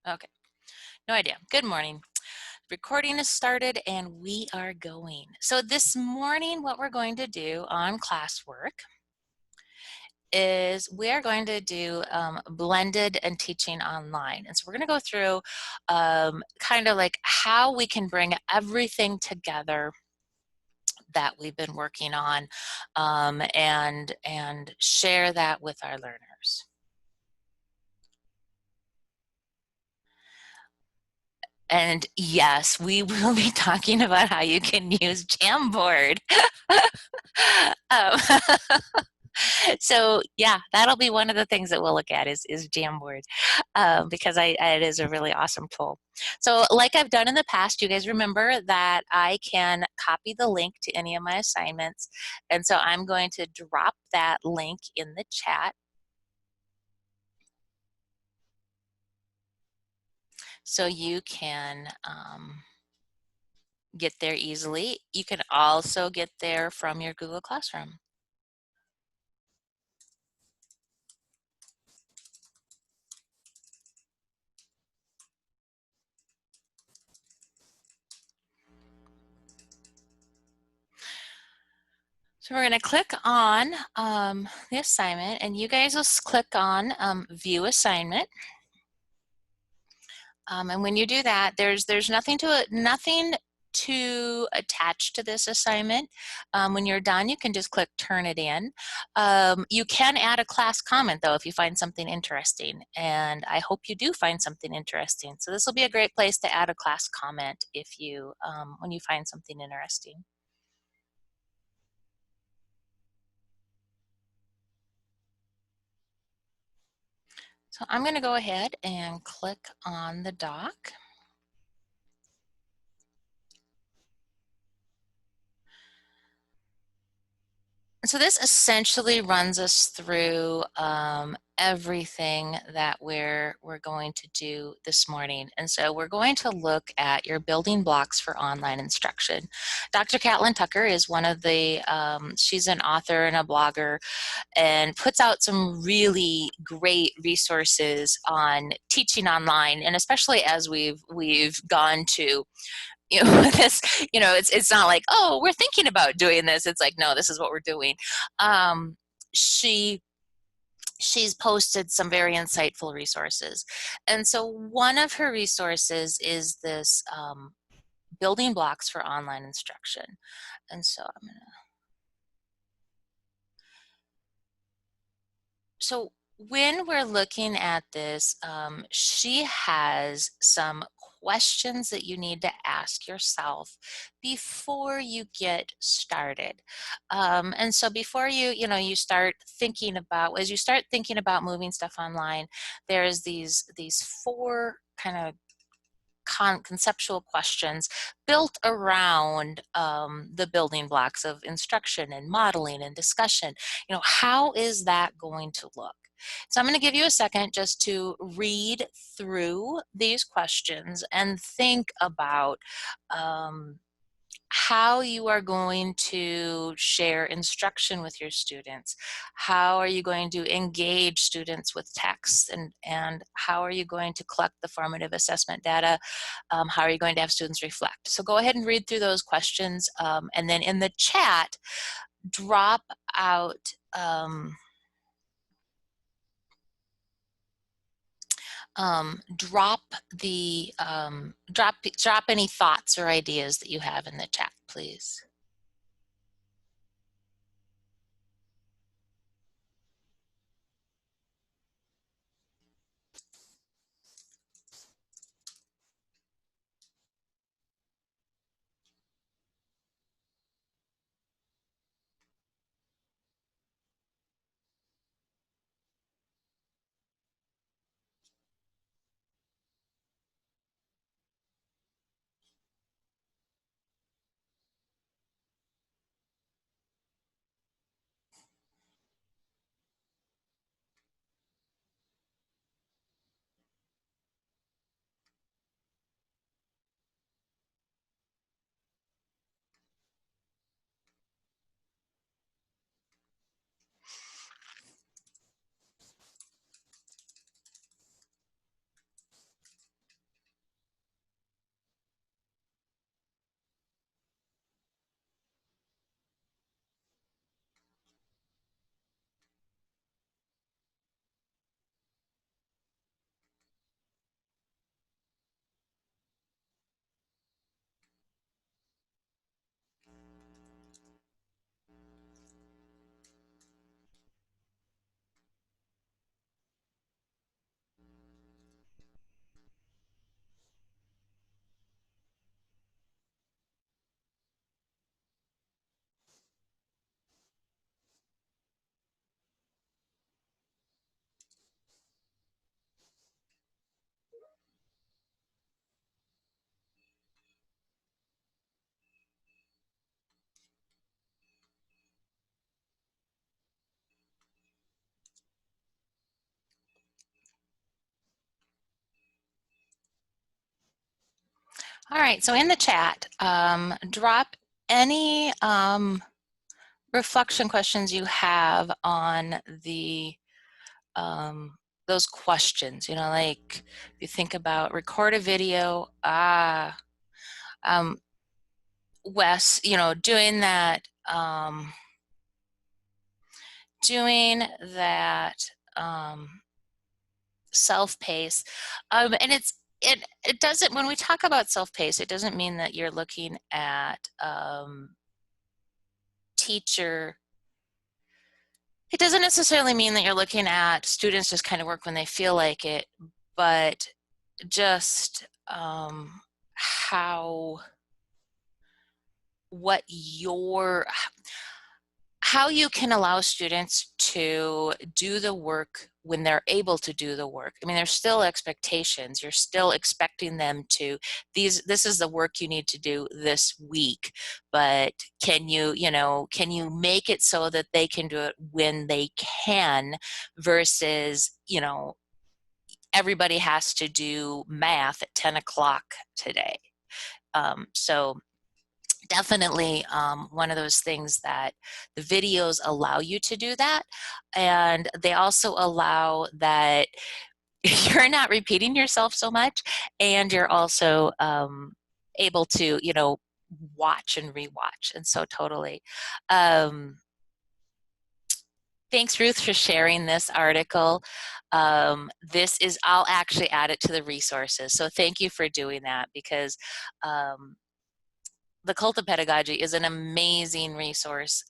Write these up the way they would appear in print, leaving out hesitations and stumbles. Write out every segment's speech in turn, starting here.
Okay, no idea. Good morning. Recording is started and we are going. So this morning, what we're going to do on classwork is we are going to do blended and teaching online. And so we're going to go through kind of like how we can bring everything together that we've been working on and share that with our learners. And yes, we will be talking about how you can use Jamboard. um, so yeah, that'll be one of the things that we'll look at is Jamboard because it is a really awesome tool. So like I've done in the past, you guys remember that I can copy the link to any of my assignments. And so I'm going to drop that link in the chat. So you can get there easily. You can also get there from your Google Classroom. So we're going to click on the assignment, and you guys will click on View Assignment. And when you do that, there's nothing to attach to this assignment. When you're done, you can just click Turn It In. You can add a class comment, though, if you find something interesting, and I hope you do find something interesting. So this will be a great place to add a class comment if you when you find something interesting. So I'm going to go ahead and click on the doc. So this essentially runs us through everything that we're going to do this morning. And so we're going to look at your building blocks for online instruction. Dr. Catlin Tucker is one of the, she's an author and a blogger and puts out some really great resources on teaching online, and especially as we've gone to this, it's not like, oh, we're thinking about doing this. It's like, no, this is what we're doing. um, she she's posted some very insightful resources, and so one of her resources is this building blocks for online instruction. And so I'm gonna so when we're looking at this, she has some questions that you need to ask yourself before you get started. And so before you start thinking about, as you start thinking about moving stuff online, there's these four kind of conceptual questions built around the building blocks of instruction and modeling and discussion. How is that going to look? So I'm going to give you a second just to read through these questions and think about how you are going to share instruction with your students. How are you going to engage students with text, and how are you going to collect the formative assessment data? How are you going to have students reflect? So go ahead and read through those questions, and then in the chat, drop out drop drop any thoughts or ideas that you have in the chat, please. All right, so in the chat, drop any reflection questions you have on the those questions. You know, like if you think about record a video, um, Wes, you know, doing that self-pace, and it doesn't, when we talk about self-pace, it doesn't mean that you're looking at teacher. It doesn't necessarily mean that you're looking at students just kind of work when they feel like it, but just how what your how you can allow students to do the work when they're able to do the work. I mean, there's still expectations. You're still expecting them to, this is the work you need to do this week, but can you make it so that they can do it when they can versus, everybody has to do math at 10 o'clock today. So definitely one of those things that the videos allow you to do that, and they also allow that you're not repeating yourself so much, and you're also able to watch and rewatch. And so totally thanks, Ruth, for sharing this article. I'll actually add it to the resources, so thank you for doing that, because the Cult of Pedagogy is an amazing resource,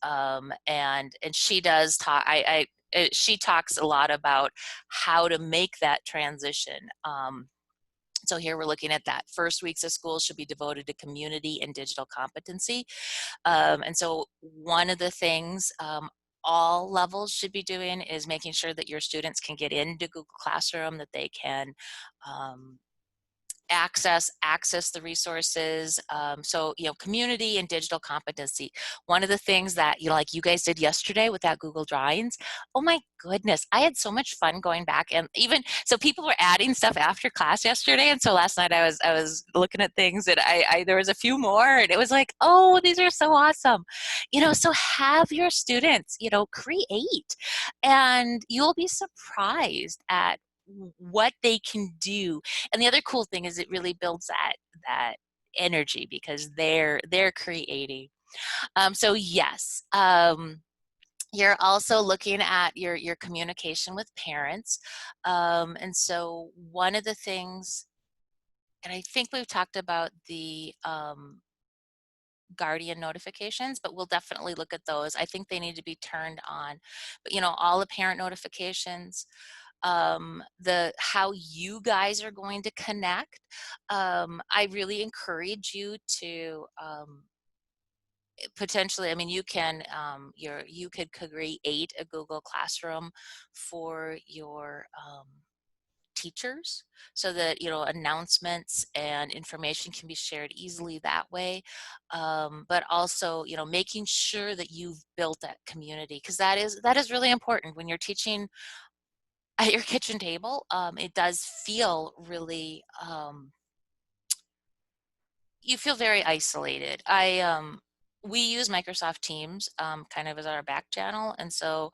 and she does talk. She talks a lot about how to make that transition. So here we're looking at that. First weeks of school should be devoted to community and digital competency. And so one of the things all levels should be doing is making sure that your students can get into Google Classroom, that they can access the resources. So community and digital competency, one of the things that like you guys did yesterday with that Google Drawings, oh my goodness, I had so much fun going back. And even so, people were adding stuff after class yesterday, and so last night I was looking at things, and I there was a few more, and it was like, oh, these are so awesome. So have your students create, and you'll be surprised at what they can do. And the other cool thing is it really builds that energy, because they're creating. So yes, you're also looking at your communication with parents. And so one of the things, and I think we've talked about the guardian notifications, but we'll definitely look at those. I think they need to be turned on. But all the parent notifications, the how you guys are going to connect. I really encourage you to potentially, I mean, you can you could create a Google Classroom for your teachers, so that announcements and information can be shared easily that way. But also making sure that you've built that community, because that is really important when you're teaching at your kitchen table. It does feel really, you feel very isolated. We use Microsoft Teams kind of as our back channel, and so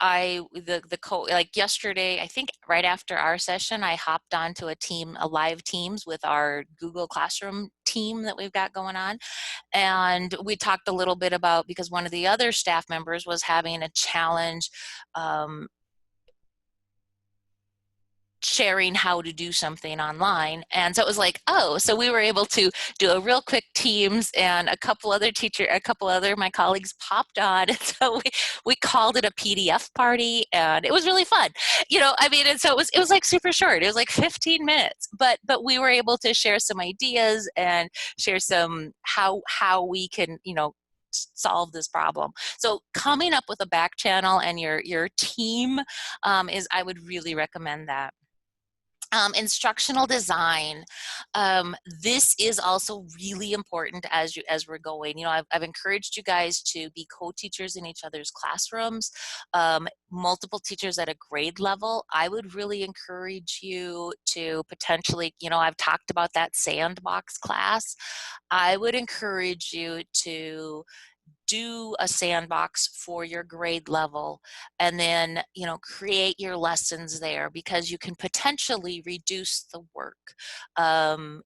like yesterday, I think right after our session, I hopped onto a live Teams with our Google Classroom team that we've got going on. And we talked a little bit about, because one of the other staff members was having a challenge sharing how to do something online. And so it was like, oh, so we were able to do a real quick Teams, and a couple other my colleagues popped on. And so we called it a PDF party, and it was really fun. I mean, and so it was like super short. It was like 15 minutes, but we were able to share some ideas and share some how we can, solve this problem. So coming up with a back channel and your team is, I would really recommend that. Instructional design. This is also really important as we're going. I've encouraged you guys to be co-teachers in each other's classrooms, multiple teachers at a grade level. I would really encourage you to potentially, I've talked about that sandbox class. I would encourage you to do a sandbox for your grade level, and then create your lessons there, because you can potentially reduce the work.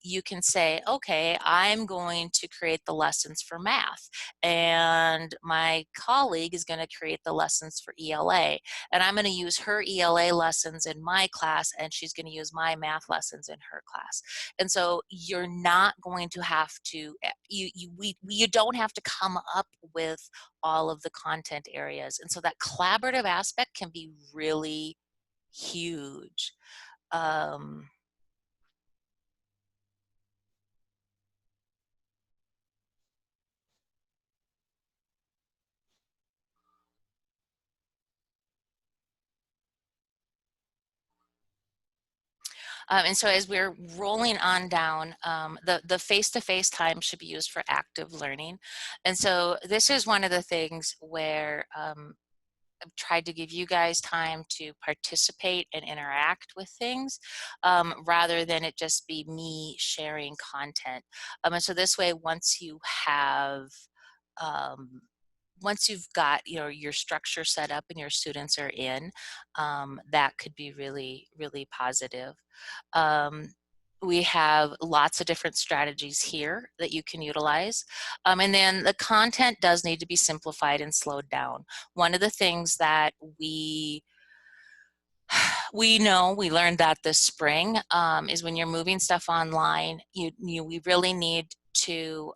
You can say, okay, I'm going to create the lessons for math, and my colleague is going to create the lessons for ELA, and I'm going to use her ELA lessons in my class, and she's going to use my math lessons in her class. And so you're not going to have to, you don't have to come up with all of the content areas. And so that collaborative aspect can be really huge. Um, and so as we're rolling on down, the face-to-face time should be used for active learning. And so this is one of the things where I've tried to give you guys time to participate and interact with things, rather than it just be me sharing content. And so this way, um, once you've got your structure set up and your students are in, that could be really, really positive. Um, we have lots of different strategies here that you can utilize. And then the content does need to be simplified and slowed down. One of the things that we know, we learned that this spring, is when you're moving stuff online, we really need to,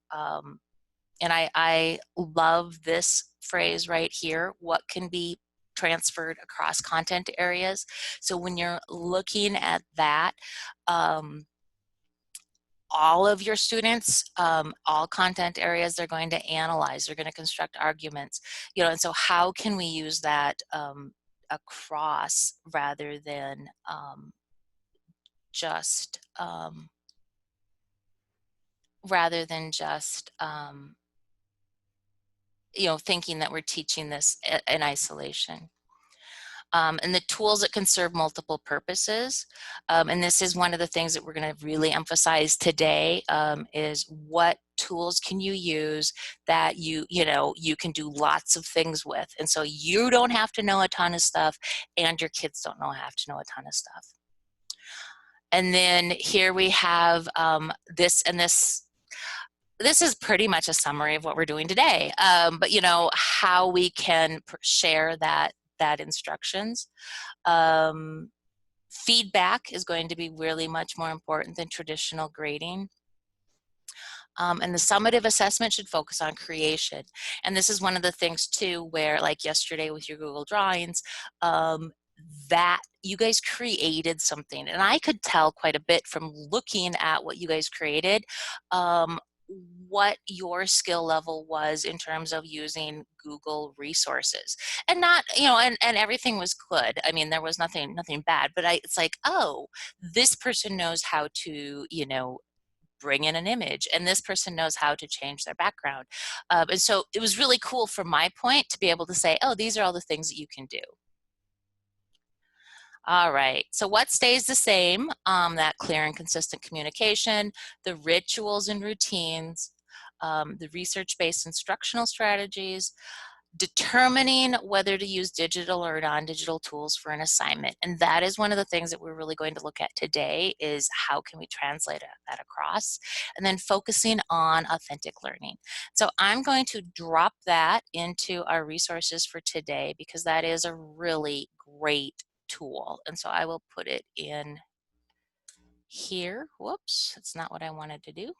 and I love this phrase right here, what can be transferred across content areas. So when you're looking at that, all of your students, all content areas, they're going to analyze, they're going to construct arguments, and so how can we use that across, rather than just rather than just thinking that we're teaching this in isolation. And the tools that can serve multiple purposes. And this is one of the things that we're going to really emphasize today, is what tools can you use that you can do lots of things with. And so you don't have to know a ton of stuff, and your kids don't have to know a ton of stuff. And then here we have this, and this is pretty much a summary of what we're doing today. But how we can share that instructions. Feedback is going to be really much more important than traditional grading. And the summative assessment should focus on creation. And this is one of the things too, where like yesterday with your Google Drawings, that you guys created something. And I could tell quite a bit from looking at what you guys created, what your skill level was in terms of using Google resources. And not, and everything was good. I mean, there was nothing bad, but it's like, oh, this person knows how to, bring in an image, and this person knows how to change their background. And so it was really cool from my point to be able to say, oh, these are all the things that you can do. All right, so what stays the same? That clear and consistent communication, the rituals and routines, the research-based instructional strategies, determining whether to use digital or non-digital tools for an assignment. And that is one of the things that we're really going to look at today, is how can we translate that across, and then focusing on authentic learning. So I'm going to drop that into our resources for today, because that is a really great tool. And so I will put it in here. Whoops, that's not what I wanted to do.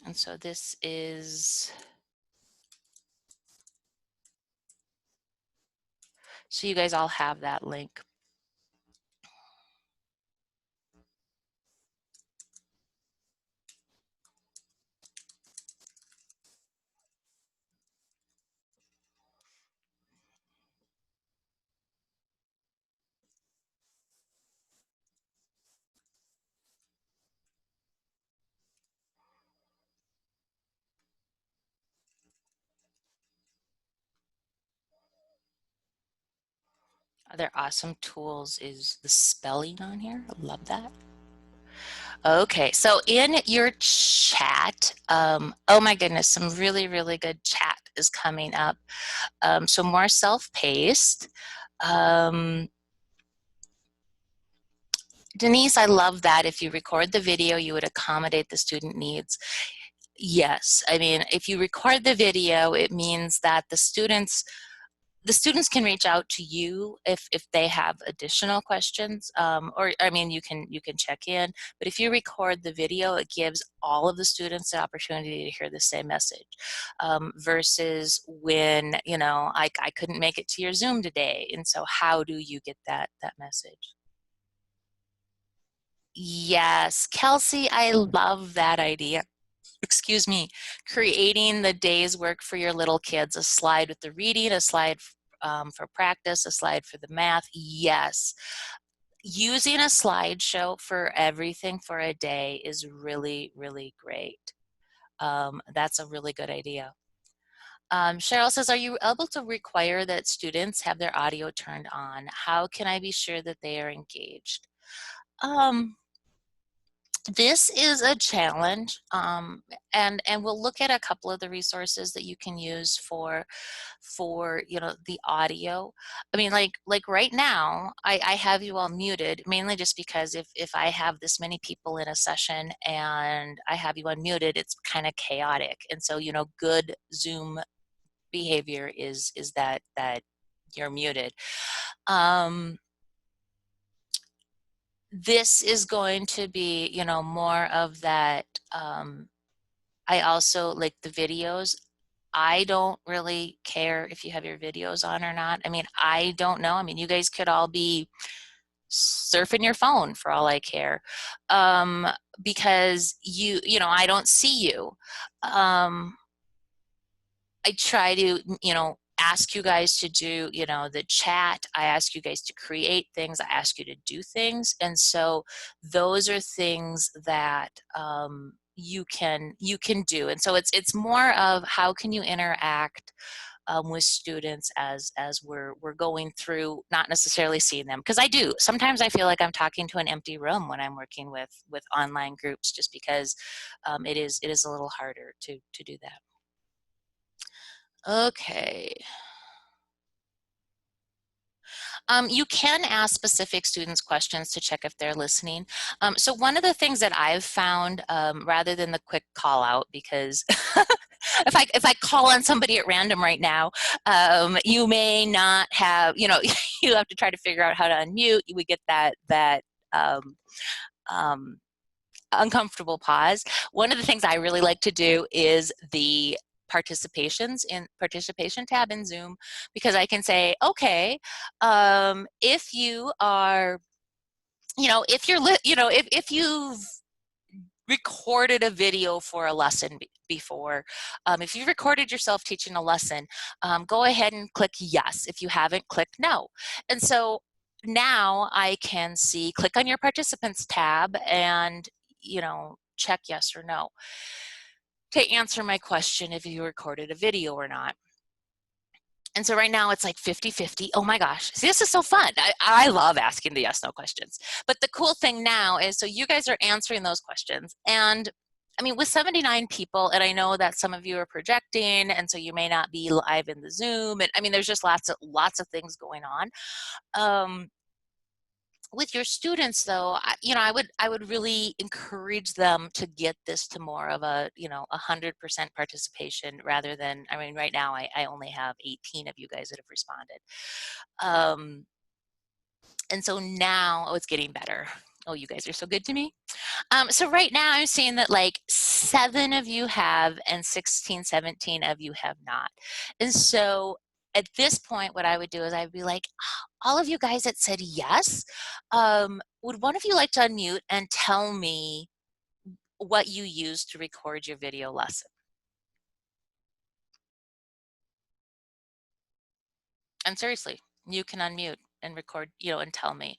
And so this is, so you guys all have that link. Other awesome tools is the spelling on here. I love that. Okay, so in your chat, oh my goodness, some really, really good chat is coming up. So more self-paced. Denise, I love that. If you record the video, you would accommodate the student needs. Yes, I mean, if you record the video, it means that the students can reach out to you if they have additional questions, or I mean, you can check in. But if you record the video, it gives all of the students the opportunity to hear the same message, versus when I couldn't make it to your Zoom today, and so how do you get that message? Yes, Kelsey, I love that idea. Excuse me, creating the day's work for your little kids, a slide with the reading, a slide for practice, a slide for the math. Yes, using a slideshow for everything for a day is really, really great. That's a really good idea. Cheryl says, are you able to require that students have their audio turned on? How can I be sure that they are engaged? This is a challenge, and we'll look at a couple of the resources that you can use for the audio. I mean, like right now, I have you all muted mainly just because if I have this many people in a session and I have you unmuted, it's kind of chaotic. And so good Zoom behavior is that you're muted. This is going to be, more of that. I also like the videos. I don't really care if you have your videos on or not. I mean, I don't know. I mean, you guys could all be surfing your phone for all I care, because I don't see you. I try to, ask you guys to do, the chat. I ask you guys to create things. I ask you to do things. And so those are things that you can do. And so it's more of how can you interact with students as we're going through, not necessarily seeing them, because I do sometimes I feel like I'm talking to an empty room when I'm working with online groups, just because it is a little harder to do that. Okay. You can ask specific students questions to check if they're listening. So one of the things that I've found, rather than the quick call out, because if I call on somebody at random right now, you may not have, you have to try to figure out how to unmute. We get that um, uncomfortable pause. One of the things I really like to do is the participation tab in Zoom, because I can say, okay, if you are, if you're, if you've recorded a video for a lesson before, if you recorded yourself teaching a lesson, go ahead and click yes. If you haven't, click no. And so now I can see, click on your participants tab and check yes or no to answer my question if you recorded a video or not. And so right now it's like 50-50. Oh my gosh, see, this is so fun. I love asking the yes, no questions. But the cool thing now is, so you guys are answering those questions. And I mean, with 79 people, and I know that some of you are projecting, and so you may not be live in the Zoom. And I mean, there's just lots of things going on. With your students though, I would really encourage them to get this to more of a, 100% participation rather than, I mean, right now I only have 18 of you guys that have responded. Um, and so now, oh, it's getting better. Oh, you guys are so good to me. So right now I'm seeing that like 7 of you have and 16, 17 of you have not. And so at this point, what I would do is I'd be like, all of you guys that said yes, would one of you like to unmute and tell me what you used to record your video lesson? And seriously, you can unmute and record, and tell me.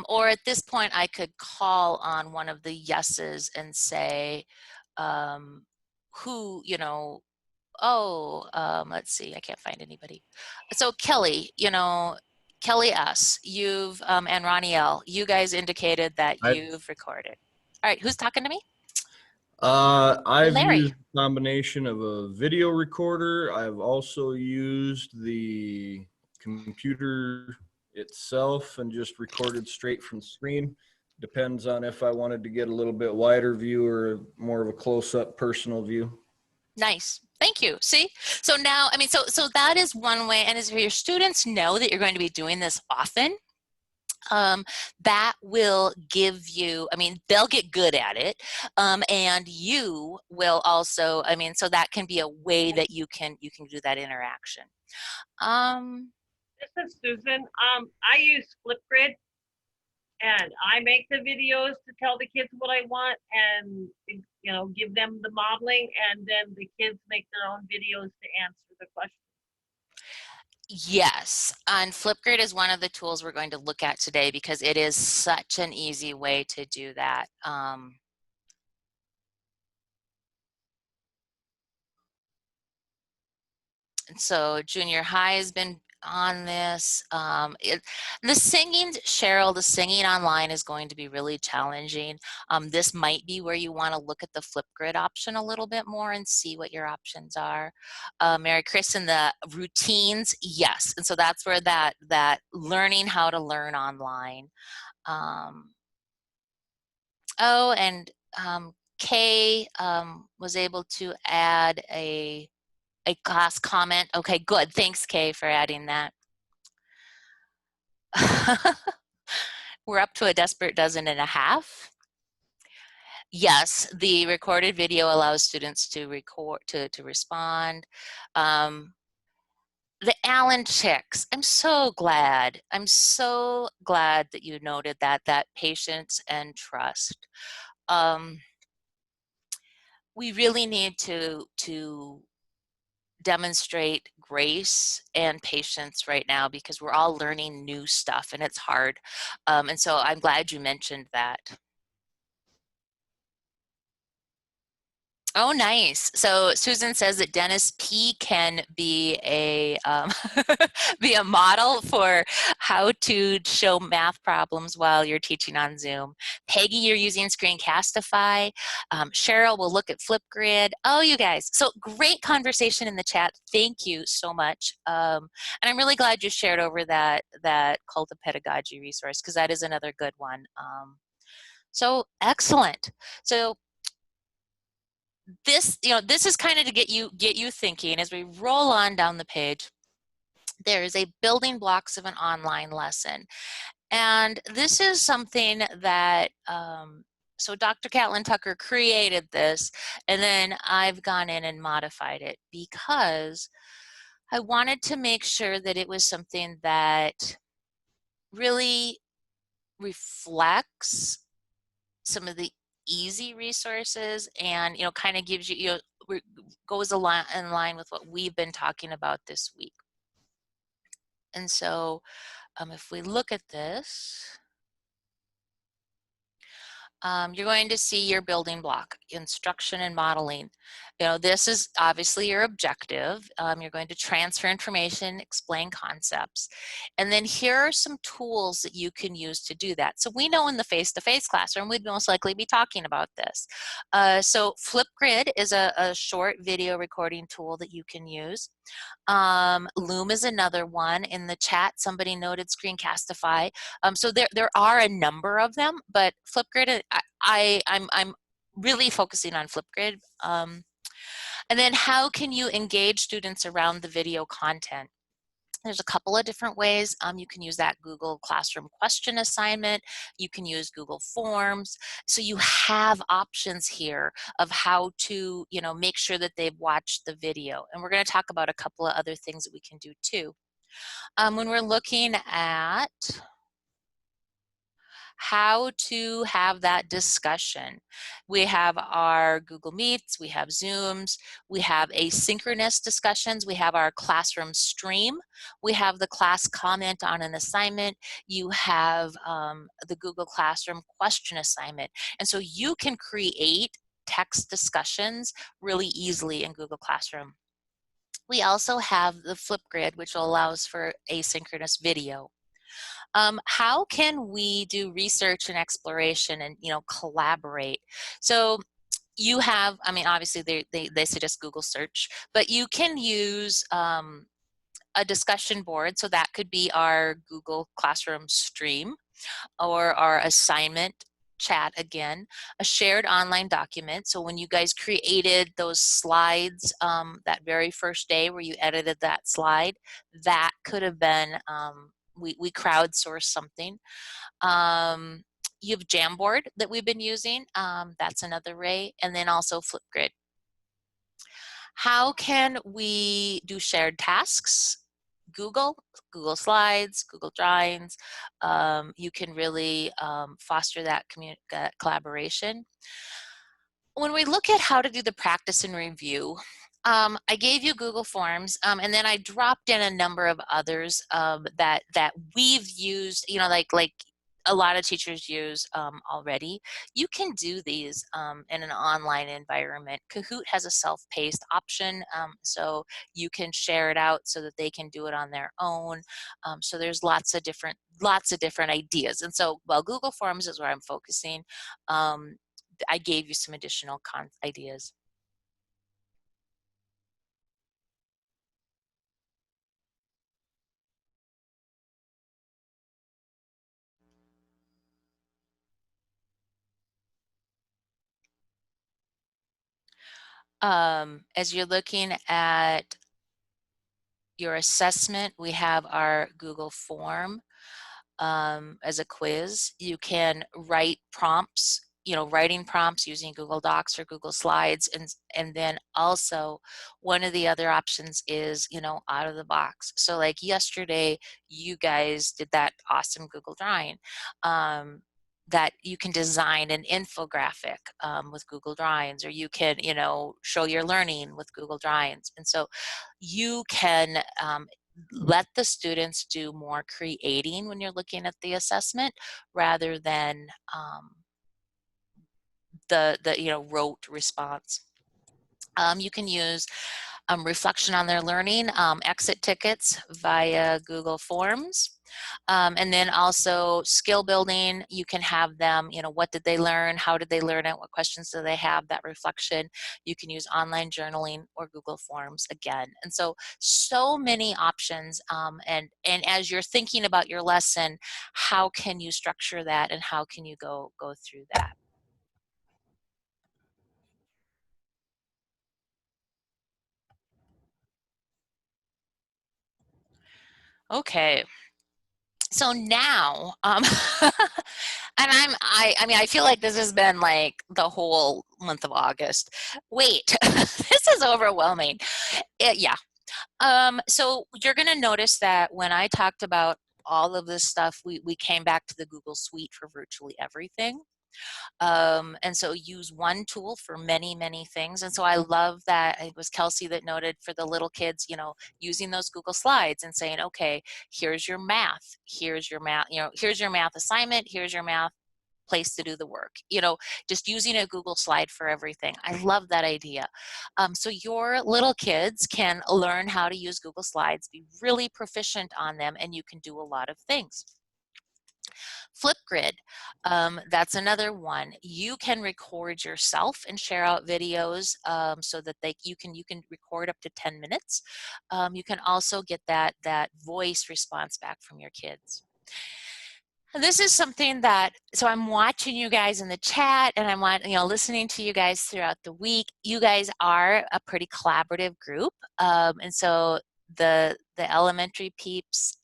Or at this point, I could call on one of the yeses and say, who, let's see, I can't find anybody. So Kelly, Kelly S, and Ronnie L, you guys indicated that I you've recorded. All right, who's talking to me? Oh, I've Larry. used a combination of a video recorder. I've also used the computer itself and just recorded straight from the screen. Depends on if I wanted to get a little bit wider view or more of a close-up personal view. Nice. Thank you. See? So now, I mean, so that is one way, and as your students know that you're going to be doing this often, um, that will give you, I mean, they'll get good at it. And you will also, I mean, so that can be a way that you can do that interaction. Um, This is Susan. I use Flipgrid and I make the videos to tell the kids what I want and give them the modeling, and then the kids make their own videos to answer the questions. yes, and Flipgrid is one of the tools we're going to look at today because it is such an easy way to do that. And so junior high has been on this. The singing, Cheryl, the singing online is going to be really challenging. This might be where you want to look at the Flipgrid option a little bit more and see what your options are. Mary Chris, and the routines, yes. And so that's where that learning how to learn online. Oh, and Kay was able to add a class comment. Okay, good. Thanks, Kay, for adding that. We're up to a desperate dozen and a half. Yes, the recorded video allows students to record to respond. The Allen checks. I'm so glad. I'm so glad that you noted that patience and trust. We really need to demonstrate grace and patience right now because we're all learning new stuff and it's hard. And so I'm glad you mentioned that. Oh, nice. So Susan says that Dennis P can be a be a model for how to show math problems while you're teaching on Zoom. Peggy, you're using Screencastify. Cheryl will look at Flipgrid. Oh, you guys. So great conversation in the chat. Thank you so much. And I'm really glad you shared over that Cult of Pedagogy resource because that is another good one. So excellent. So this is kind of to get you thinking as we roll on down the page. There is a building blocks of an online lesson, and this is something that so Dr. Catlin Tucker created this, and then I've gone in and modified it because I wanted to make sure that it was something that really reflects some of the easy resources and kind of gives you, goes in line with what we've been talking about this week. And so if we look at this, you're going to see your building block, instruction and modeling. You know, this is obviously your objective. You're going to transfer information, explain concepts. And then here are some tools that you can use to do that. So we know in the face-to-face classroom, we'd most likely be talking about this. So Flipgrid is a short video recording tool that you can use. Loom is another one. In the chat, somebody noted Screencastify. So there are a number of them, but Flipgrid, I'm really focusing on Flipgrid. And then how can you engage students around the video content? There's a couple of different ways. You can use that Google Classroom question assignment. You can use Google Forms. So you have options here of how to, you know, make sure that they've watched the video. And we're going to talk about a couple of other things that we can do too. When we're looking at how to have that discussion. We have our Google Meets, we have Zooms, we have asynchronous discussions, we have our classroom stream, we have the class comment on an assignment, you have the Google Classroom question assignment. And so you can create text discussions really easily in Google Classroom. We also have the Flipgrid, which allows for asynchronous video. How can we do research and exploration and, you know, collaborate? So you have, I mean, obviously they suggest Google search, but you can use a discussion board. So that could be our Google Classroom stream or our assignment chat again, a shared online document. So when you guys created those slides that very first day where you edited that slide, that could have been, we crowdsourced something. You have Jamboard that we've been using. That's another way. And then also Flipgrid. How can we do shared tasks? Google Slides, Google Drawings. You can really foster that collaboration. When we look at how to do the practice and review, I gave you Google Forms, and then I dropped in a number of others that we've used. You know, like a lot of teachers use already. You can do these in an online environment. Kahoot has a self-paced option, so you can share it out so that they can do it on their own. So there's lots of different ideas. And so, while Google Forms is where I'm focusing, I gave you some additional ideas. As you're looking at your assessment, we have our Google form as a quiz. You can write prompts, you know, writing prompts using Google Docs or Google Slides. And then also one of the other options is, you know, out of the box. So like yesterday, you guys did that awesome Google drawing. That you can design an infographic with Google Drawings, or you can, you know, show your learning with Google Drawings. And so you can let the students do more creating when you're looking at the assessment rather than the you know, rote response. You can use reflection on their learning, exit tickets via Google Forms. And then also skill building, you can have them, you know, what did they learn? How did they learn it? What questions do they have? That reflection. You can use online journaling or Google Forms again. And so many options. And as you're thinking about your lesson, how can you structure that and how can you go through that? Okay. So now, and I mean, I feel like this has been like the whole month of August. Wait, this is overwhelming. Yeah. So you're going to notice that when I talked about all of this stuff, we came back to the Google Suite for virtually everything. And so use one tool for many things. And so I love that it was Kelsey that noted for the little kids, you know, using those Google Slides and saying, okay, here's your math, you know, here's your math assignment, here's your math place to do the work. You know, just using a Google slide for everything. I love that idea. So your little kids can learn how to use Google Slides, be really proficient on them, and you can do a lot of things. Flipgrid, that's another one. You can record yourself and share out videos so that you can record up to 10 minutes. You can also get that voice response back from your kids. This is something that, so I'm watching you guys in the chat, and I'm listening to you guys throughout the week. You guys are a pretty collaborative group, and so the elementary peeps.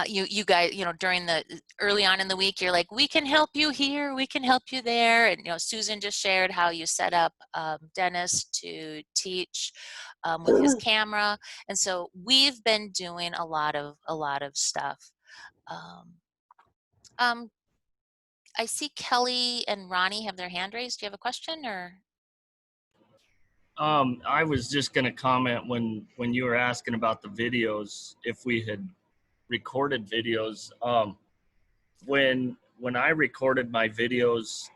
You guys, during the early on in the week, you're like, we can help you here, we can help you there, and Susan just shared how you set up Dennis to teach with his camera, and so we've been doing a lot of stuff. Um, I see Kelly and Ronnie have their hand raised. Do you have a question or? I was just going to comment when you were asking about the videos, if we had recorded videos. When I recorded my videos,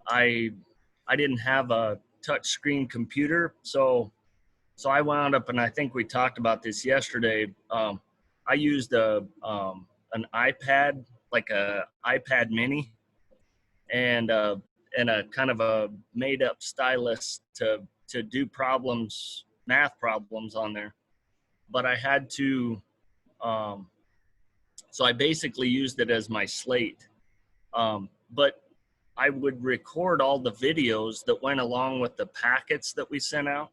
I didn't have a touch screen computer, so I wound up, and I think we talked about this yesterday. I used an iPad, like a iPad Mini, and a kind of a made up stylus to do math problems on there. But I had to, so I basically used it as my slate. But I would record all the videos that went along with the packets that we sent out.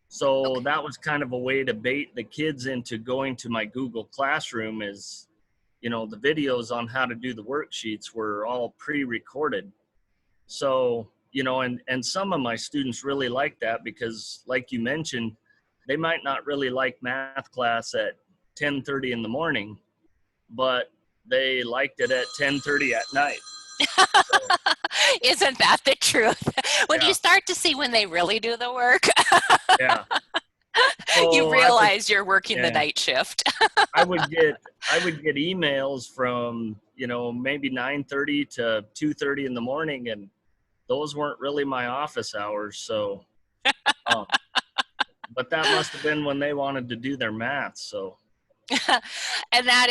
So Okay. that was kind of a way to bait the kids into going to my Google Classroom. Is, the videos on how to do the worksheets were all pre-recorded. So, and some of my students really like that because, like you mentioned, they might not really like math class at 10:30 in the morning, but they liked it at 10:30 at night. So, Isn't that the truth? When yeah, you start to see when they really do the work, yeah. you So realize you're working the yeah, night shift. I would get emails from, maybe 9:30 to 2:30 in the morning, and those weren't really my office hours. So, um, but that must have been when they wanted to do their math. So, And that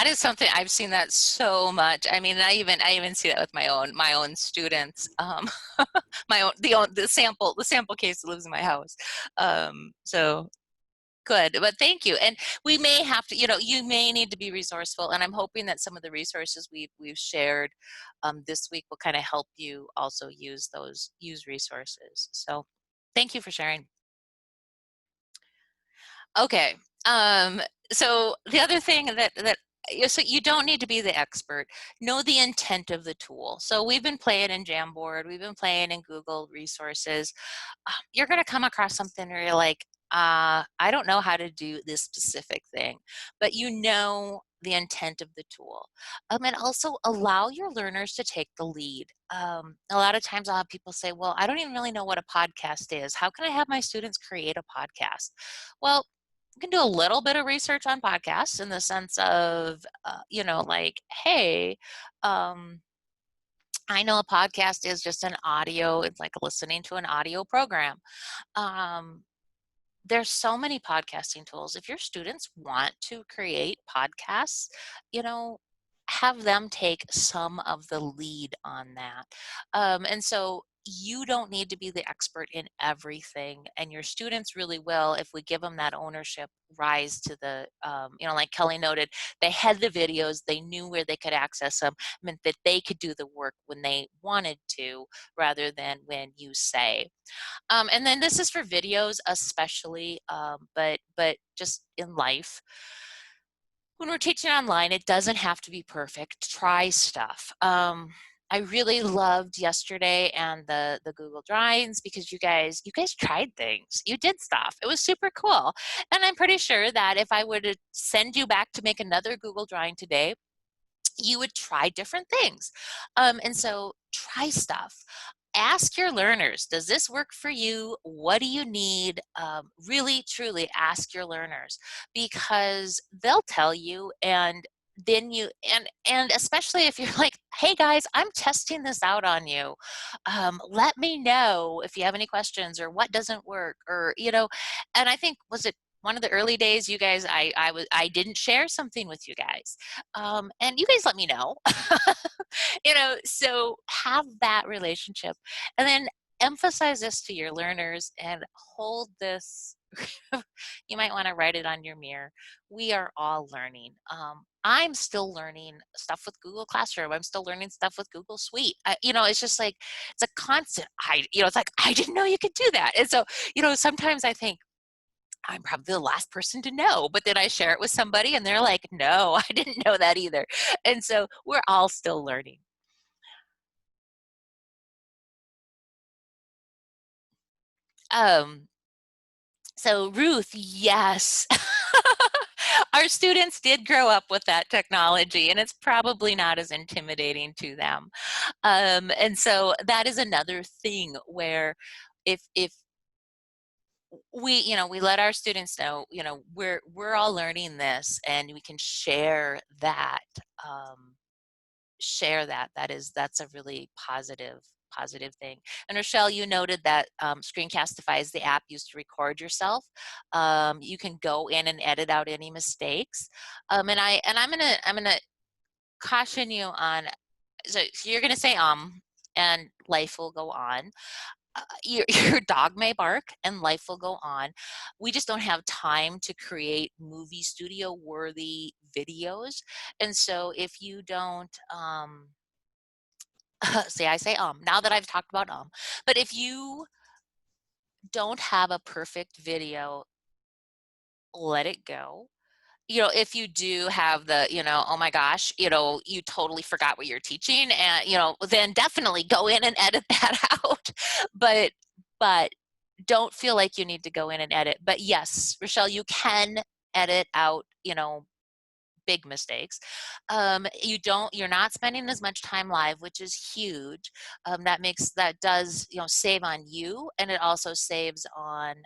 is something I've seen that so much. I mean, I even see that with my own students. The sample case that lives in my house. So good, but thank you. And we may have to, you may need to be resourceful, and I'm hoping that some of the resources we've shared this week will kind of help you also use resources. So thank you for sharing. Okay. So the other thing so you don't need to be the expert. Know the intent of the tool. So we've been playing in Jamboard. We've been playing in Google resources. You're going to come across something where you're like, I don't know how to do this specific thing, but the intent of the tool. And also allow your learners to take the lead. A lot of times I'll have people say, well, I don't even really know what a podcast is. How can I have my students create a podcast? Well, you can do a little bit of research on podcasts in the sense of, like, hey, I know a podcast is just an audio, it's like listening to an audio program. Um, there's so many podcasting tools. If your students want to create podcasts, have them take some of the lead on that. And so you don't need to be the expert in everything, and your students really will if we give them that ownership, rise to the, like Kelly noted, they had the videos, they knew where they could access them, meant that they could do the work when they wanted to rather than when you say. And then this is for videos especially, but just in life. When we're teaching online, it doesn't have to be perfect. Try stuff. I really loved yesterday and the Google Drawings because you guys tried things. You did stuff. It was super cool. And I'm pretty sure that if I were to send you back to make another Google Drawing today, you would try different things. And so try stuff. Ask your learners, does this work for you? What do you need? Really, truly ask your learners because they'll tell you, and then you, and especially if you're like, hey guys, I'm testing this out on you. Let me know if you have any questions or what doesn't work, or, you know, and I think, was it one of the early days, you guys, I didn't share something with you guys. And you guys let me know. You know, so have that relationship, and then emphasize this to your learners and hold this. You might want to write it on your mirror. We are all learning. I'm still learning stuff with Google Classroom. I'm still learning stuff with Google Suite. You know, it's just like, it's a constant. You know, it's like, I didn't know you could do that. And so, you know, sometimes I think I'm probably the last person to know, but then I share it with somebody and they're like, no, I didn't know that either. And so we're all still learning. Um, so Ruth, yes. Our students did grow up with that technology, and it's probably not as intimidating to them. And so that is another thing where if we, you know, we let our students know, you know, we're all learning this, and we can um, share that. That's a really positive thing. And Rochelle, you noted that Screencastify is the app used to record yourself. You can go in and edit out any mistakes. I'm gonna caution you on. So you're gonna say and life will go on. Your dog may bark and life will go on. We just don't have time to create movie studio worthy videos. And so if you don't, see, I say now that I've talked about but if you don't have a perfect video, let it go. You know, if you do have the, you know, oh my gosh, you know, you totally forgot what you're teaching, and, you know, then definitely go in and edit that out. but but don't feel like you need to go in and edit. But yes, Rochelle, you can edit out, you know, big mistakes. You're not spending as much time live, which is huge. That does, you know, save on you, and it also saves on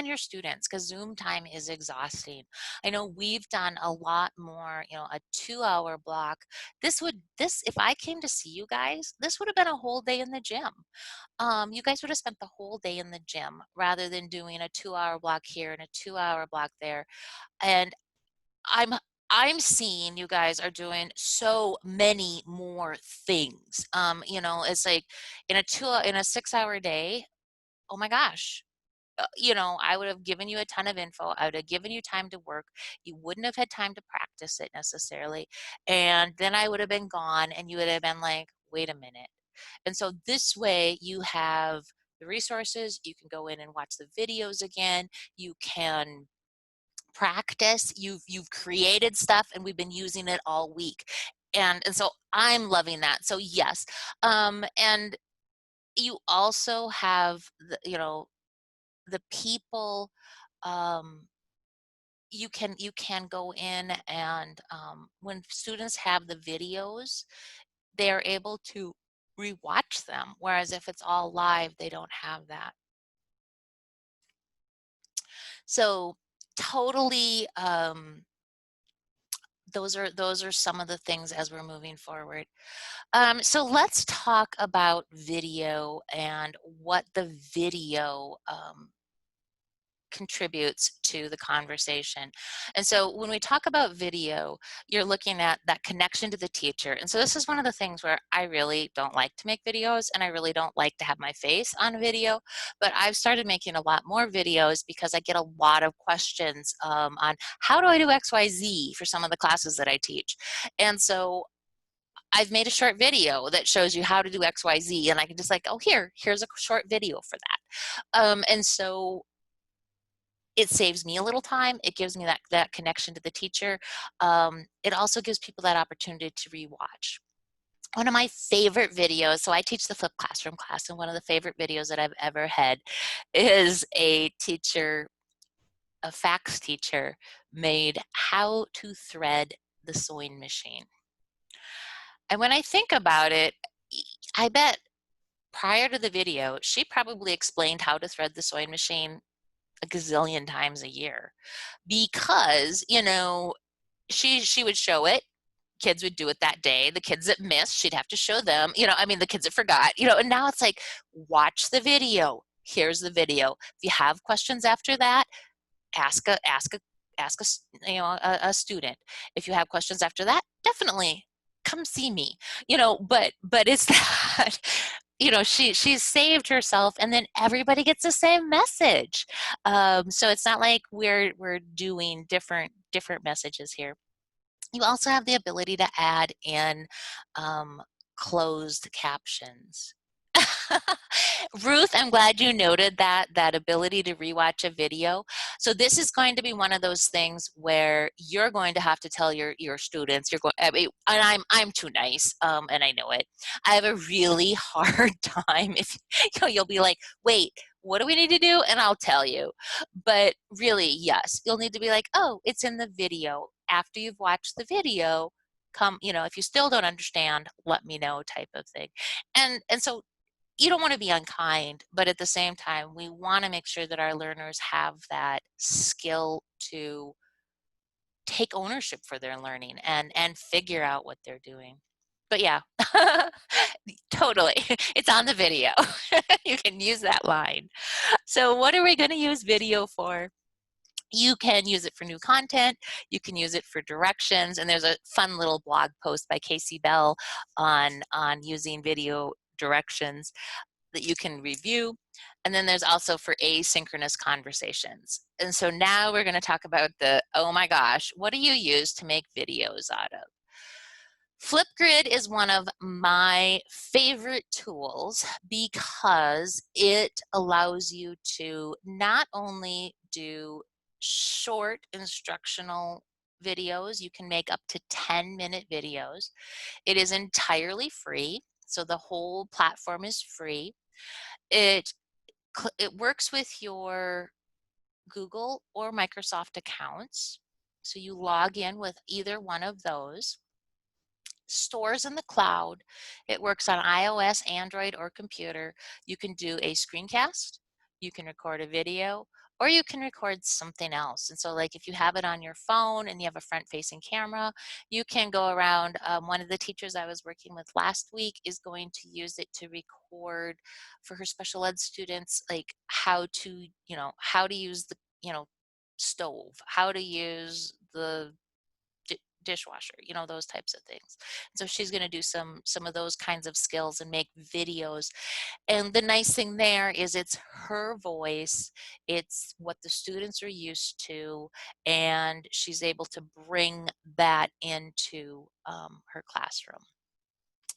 your students, because Zoom time is exhausting. I know we've done a lot more, you know, a 2-hour block. This if I came to see you guys, this would have been a whole day in the gym. You guys would have spent the whole day in the gym rather than doing a 2-hour block here and a 2-hour block there. And I'm I'm seeing you guys are doing so many more things. You know, it's like in a 6-hour day, oh my gosh. You know, I would have given you a ton of info. I would have given you time to work. You wouldn't have had time to practice it necessarily. And then I would have been gone, and you would have been like, wait a minute. And so this way you have the resources, you can go in and watch the videos again, you can practice, you've created stuff, and we've been using it all week. And so I'm loving that. So yes. And you also have you know, the people, um, you can go in and when students have the videos, they're able to rewatch them, whereas if it's all live, they don't have that. So totally, those are some of the things as we're moving forward. So let's talk about video and what the video contributes to the conversation. And so when we talk about video, you're looking at that connection to the teacher. And so this is one of the things where I really don't like to make videos, and I really don't like to have my face on video, but I've started making a lot more videos because I get a lot of questions on how do I do XYZ for some of the classes that I teach. And so I've made a short video that shows you how to do XYZ, and I can just like, oh, here's a short video for that. And so it saves me a little time. It gives me that connection to the teacher. It also gives people that opportunity to rewatch. One of my favorite videos, so I teach the flipped classroom class, and one of the favorite videos that I've ever had is a fax teacher made how to thread the sewing machine. And when I think about it, I bet prior to the video, she probably explained how to thread the sewing machine a gazillion times a year, because, you know, she would show it. Kids would do it that day. The kids that missed, she'd have to show them, I mean, the kids that forgot, and now it's like, watch the video. Here's the video. If you have questions after that, ask a student. If you have questions after that, definitely come see me. But it's that, she's saved herself, and then everybody gets the same message. So it's not like we're doing different messages here. You also have the ability to add in closed captions. Ruth, I'm glad you noted that ability to rewatch a video. So this is going to be one of those things where you're going to have to tell your students, I mean, and I'm too nice, and I know it. I have a really hard time if you'll be like, wait, what do we need to do? And I'll tell you. But really, yes, you'll need to be like, oh, it's in the video. After you've watched the video, come, if you still don't understand, let me know, type of thing. And so you don't want to be unkind, but at the same time, we want to make sure that our learners have that skill to take ownership for their learning and figure out what they're doing. But yeah, totally. It's on the video. You can use that line. So what are we going to use video for? You can use it for new content. You can use it for directions. And there's a fun little blog post by Casey Bell on using video directions that you can review. And then there's also for asynchronous conversations. And so now we're going to talk about oh my gosh, what do you use to make videos out of? Flipgrid is one of my favorite tools because it allows you to not only do short instructional videos, you can make up to 10-minute videos. It is entirely free, so the whole platform is free. It works with your Google or Microsoft accounts, so you log in with either one of those. Stores in the cloud. It works on iOS, Android, or computer. You can do a screencast, you can record a video, or you can record something else. And so like if you have it on your phone and you have a front-facing camera, you can go around. One of the teachers I was working with last week is going to use it to record for her special ed students, like how to use the, stove, how to use the dishwasher, those types of things. So she's going to do some of those kinds of skills and make videos. And the nice thing there is it's her voice, it's what the students are used to, and she's able to bring that into her classroom.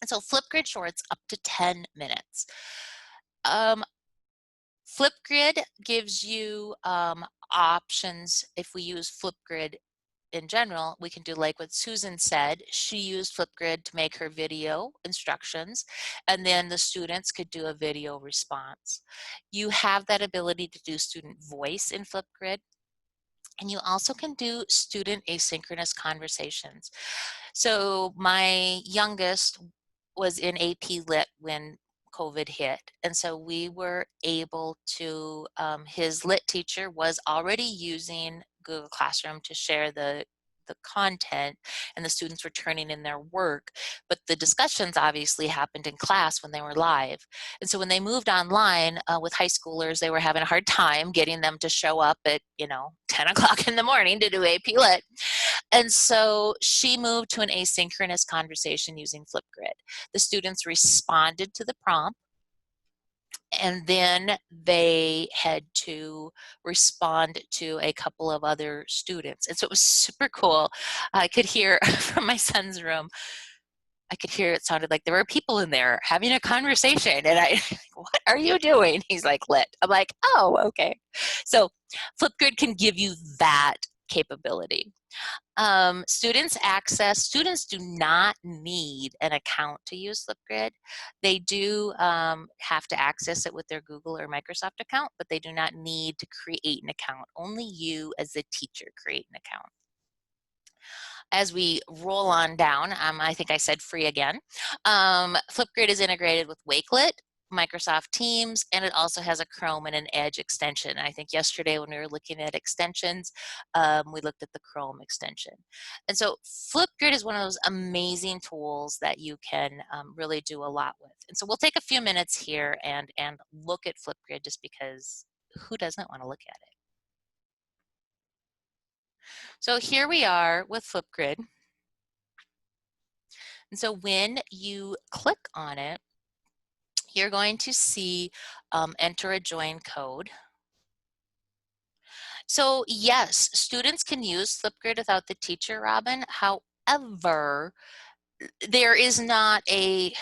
And so Flipgrid Shorts up to 10 minutes. Flipgrid gives you options. If we use Flipgrid in general, we can do like what Susan said. She used Flipgrid to make her video instructions, and then the students could do a video response. You have that ability to do student voice in Flipgrid, and you also can do student asynchronous conversations. So my youngest was in AP Lit when COVID hit. And so we were able to, his lit teacher was already using Google Classroom to share the content, and the students were turning in their work, but the discussions obviously happened in class when they were live. And so when they moved online with high schoolers, they were having a hard time getting them to show up at 10 o'clock in the morning to do AP Lit. And so she moved to an asynchronous conversation using Flipgrid. The students responded to the prompt, and then they had to respond to a couple of other students. And so it was super cool. I could hear from my son's room, I could hear it sounded like there were people in there having a conversation. And I, what are you doing? He's like, lit. I'm like, oh, okay. So Flipgrid can give you that capability. Students do not need an account to use Flipgrid. They do have to access it with their Google or Microsoft account, but they do not need to create an account. Only you as the teacher create an account. As we roll on down, I think I said free again. Flipgrid is integrated with Wakelet. Microsoft Teams, and it also has a Chrome and an Edge extension. I think yesterday when we were looking at extensions, we looked at the Chrome extension. And so Flipgrid is one of those amazing tools that you can really do a lot with. And so we'll take a few minutes here and look at Flipgrid, just because who doesn't want to look at it? So here we are with Flipgrid. And so when you click on it, you're going to see enter a join code. So yes, students can use Flipgrid without the teacher, Robin. However, there's not a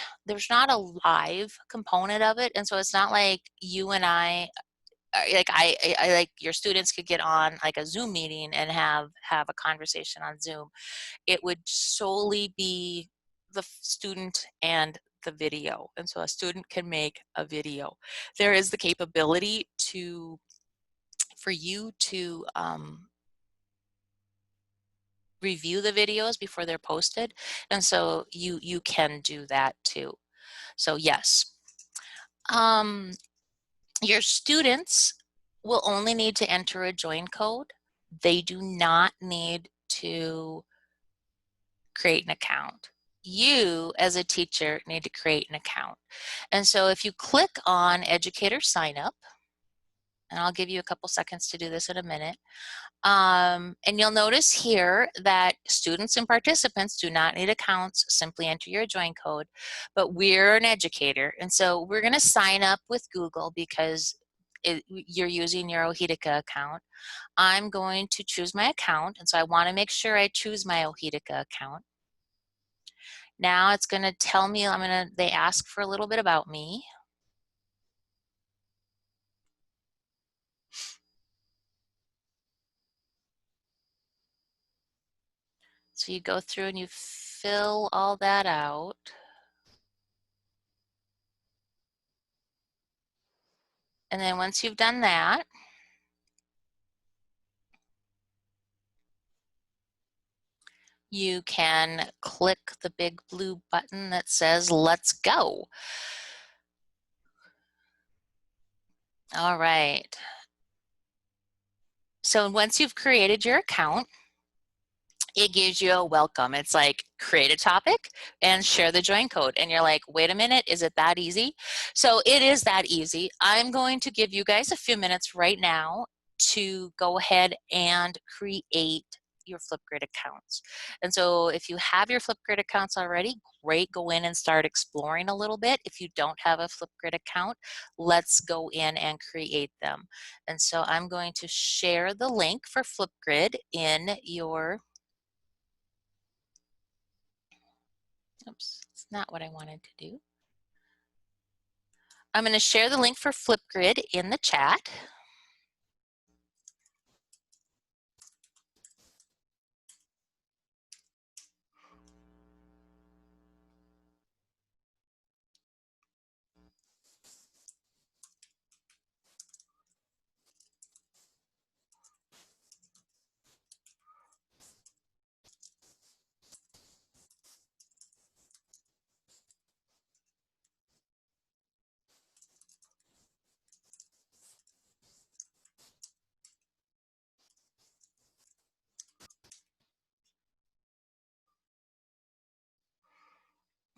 live component of it, and so it's not like you and I like your students could get on like a Zoom meeting and have a conversation on Zoom. It would solely be the student and the video, and so a student can make a video. There is the capability for you to review the videos before they're posted, and so you can do that too. So yes, your students will only need to enter a join code. They do not need to create an account. You as a teacher need to create an account. And so if you click on educator sign up, and I'll give you a couple seconds to do this in a minute, and you'll notice here that students and participants do not need accounts, simply enter your join code, but we're an educator, and so we're gonna sign up with Google because you're using your OHEDICA account. I'm going to choose my account, and so I wanna make sure I choose my OHEDICA account. Now it's gonna tell me, they ask for a little bit about me. So you go through and you fill all that out. And then once you've done that, you can click the big blue button that says, let's go. All right. So once you've created your account, it gives you a welcome. It's like, create a topic and share the join code. And you're like, wait a minute, is it that easy? So it is that easy. I'm going to give you guys a few minutes right now to go ahead and create your Flipgrid accounts. And so if you have your Flipgrid accounts already, great, go in and start exploring a little bit. If you don't have a Flipgrid account, let's go in and create them. And so I'm going to share the link for Flipgrid in your, oops, it's not what I wanted to do. I'm going to share the link for Flipgrid in the chat.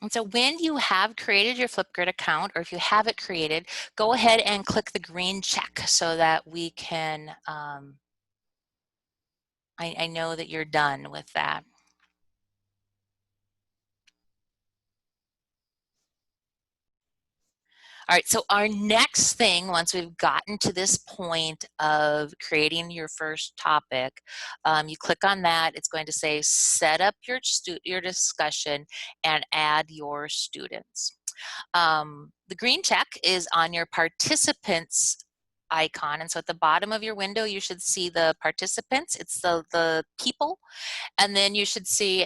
And so when you have created your Flipgrid account, or if you have it created, go ahead and click the green check so that we can, I know that you're done with that. All right, so our next thing, once we've gotten to this point of creating your first topic, you click on that. It's going to say set up your discussion and add your students. The green check is on your participants icon, and so at the bottom of your window you should see the participants. It's the people, and then you should see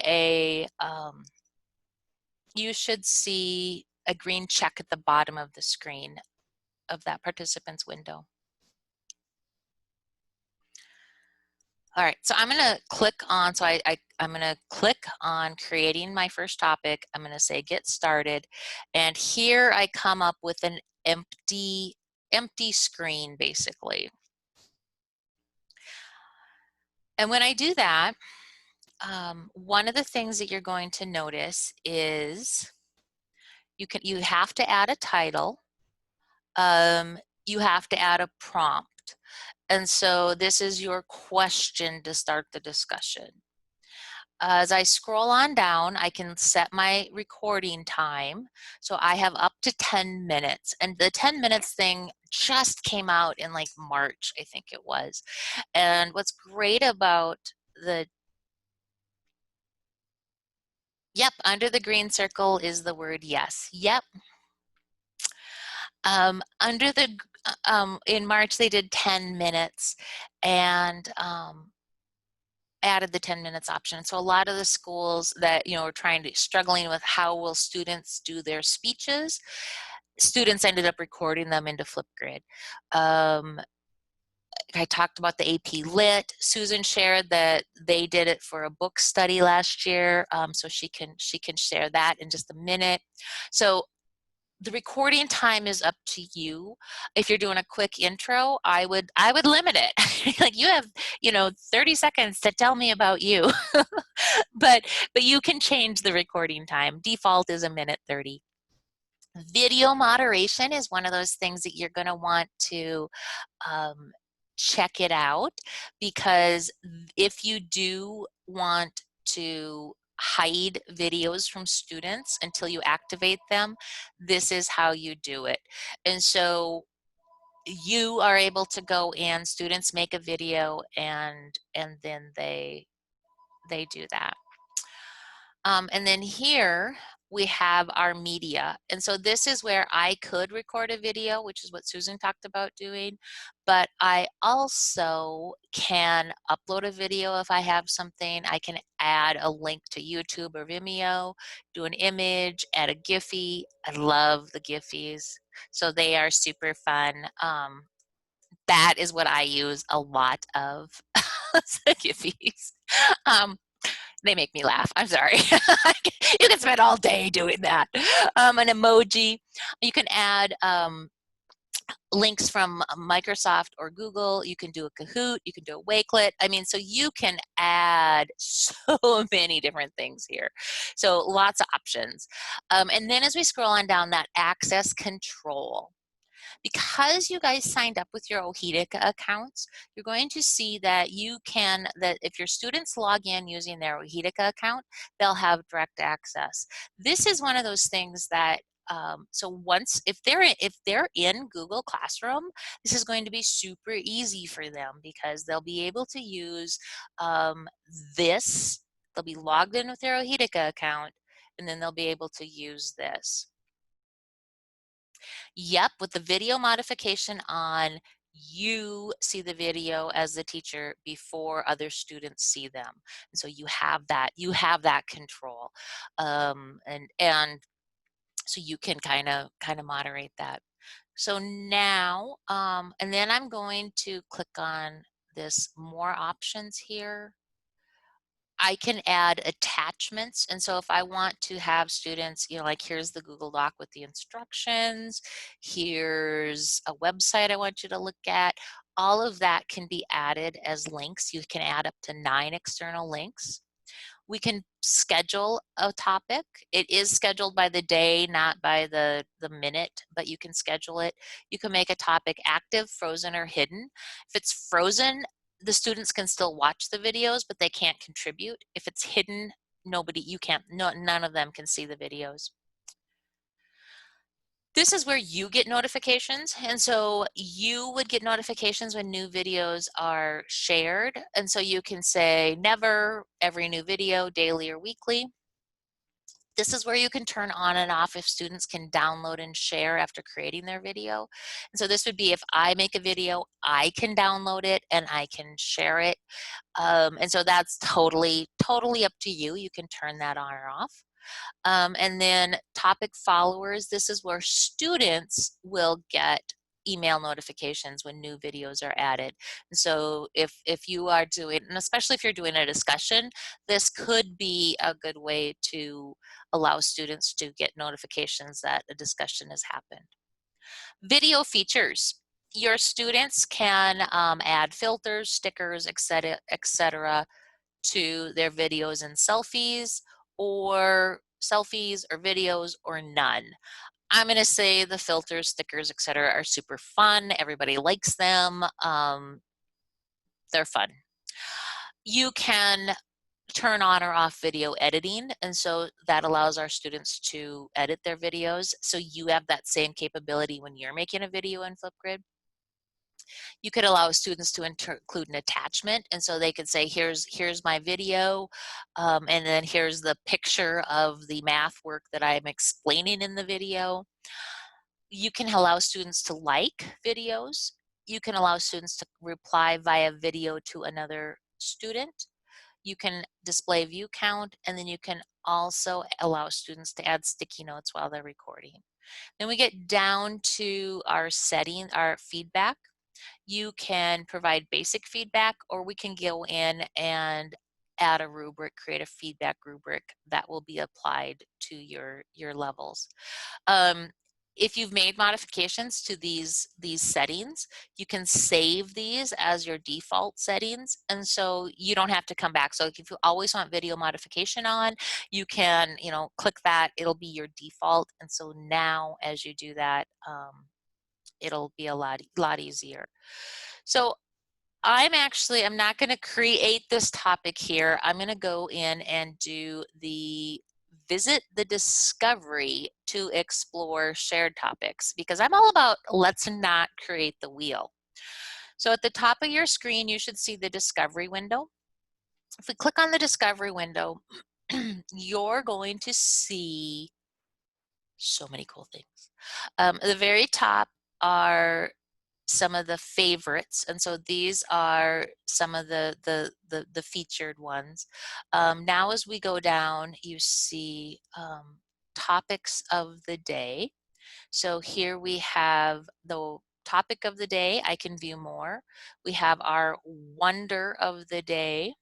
a green check at the bottom of the screen of that participants window. All right, so I'm going to click on, I'm going to click on creating my first topic. I'm going to say get started, and here I come up with an empty screen, basically. And when I do that, one of the things that you're going to notice is you have to add a title. You have to add a prompt. And so this is your question to start the discussion. As I scroll on down, I can set my recording time. So I have up to 10 minutes. And the 10 minutes thing just came out in like March, I think it was. And what's great about the, yep, under the green circle is the word yes. Yep. Under the, in March, they did 10 minutes and added the 10 minutes option. So a lot of the schools that, you know, are struggling with how will students do their speeches, students ended up recording them into Flipgrid. I talked about the AP Lit. Susan shared that they did it for a book study last year, so she can share that in just a minute. So the recording time is up to you. If you're doing a quick intro, I would limit it. Like you have, you know, 30 seconds to tell me about you. but you can change the recording time. Default is 1:30. Video moderation is one of those things that you're going to want to check it out, because if you do want to hide videos from students until you activate them, this is how you do it. And so you are able to go in, students make a video, and then they do that. And then here we have our media. And so this is where I could record a video, which is what Susan talked about doing, but I also can upload a video if I have something. I can add a link to YouTube or Vimeo, do an image, add a Giphy. I love the Giphies. So they are super fun. That is what I use a lot of, the Giphies. They make me laugh. I'm sorry. You can spend all day doing that. An emoji. You can add links from Microsoft or Google. You can do a Kahoot. You can do a Wakelet. I mean, so you can add so many different things here. So lots of options. And then as we scroll on down, that access control. Because you guys signed up with your OHEDICA accounts, you're going to see that that if your students log in using their OHEDICA account, they'll have direct access. This is one of those things that so if they're in Google Classroom, this is going to be super easy for them, because they'll be able to use this. They'll be logged in with their OHEDICA account, and then they'll be able to use this. Yep, with the video modification on, you see the video as the teacher before other students see them. And so you have that control. And so you can kind of moderate that. So now, and then I'm going to click on this more options here. I can add attachments. And so if I want to have students, you know, like here's the Google Doc with the instructions, here's a website I want you to look at, all of that can be added as links. You can add up to 9 external links. We can schedule a topic. It is scheduled by the day, not by the minute, but you can schedule it. You can make a topic active, frozen, or hidden. If it's frozen, the students can still watch the videos, but they can't contribute. If it's hidden, none of them can see the videos. This is where you get notifications. And so you would get notifications when new videos are shared. And so you can say never, every new video, daily or weekly. This is where you can turn on and off if students can download and share after creating their video. And so this would be if I make a video, I can download it and I can share it. And so that's totally up to you. You can turn that on or off. And then topic followers, this is where students will get email notifications when new videos are added. And so if you are doing, and especially if you're doing a discussion, this could be a good way to allow students to get notifications that a discussion has happened. Video features. Your students can add filters, stickers, etc., to their videos and selfies or videos or none. I'm going to say the filters, stickers, etc. are super fun. Everybody likes them. They're fun. You can turn on or off video editing, and so that allows our students to edit their videos, so you have that same capability when you're making a video in Flipgrid. You could allow students to include an attachment, and so they could say, here's my video, and then here's the picture of the math work that I'm explaining in the video. You can allow students to like videos. You can allow students to reply via video to another student. You can display view count, and then you can also allow students to add sticky notes while they're recording. Then we get down to our feedback. You can provide basic feedback, or we can go in and add a rubric, create a feedback rubric that will be applied to your levels. If you've made modifications to these settings, you can save these as your default settings, and so you don't have to come back. So if you always want video modification on, you can, click that. It'll be your default, and so now as you do that, it'll be a lot easier. So I'm not going to create this topic here. I'm going to go in and do visit the discovery to explore shared topics, because I'm all about let's not create the wheel. So at the top of your screen, you should see the discovery window. If we click on the discovery window, you're going to see so many cool things. At the very top are some of the favorites, and so these are some of the featured ones. Now as we go down, you see topics of the day. So here we have the topic of the day. I can view more. We have our wonder of the day.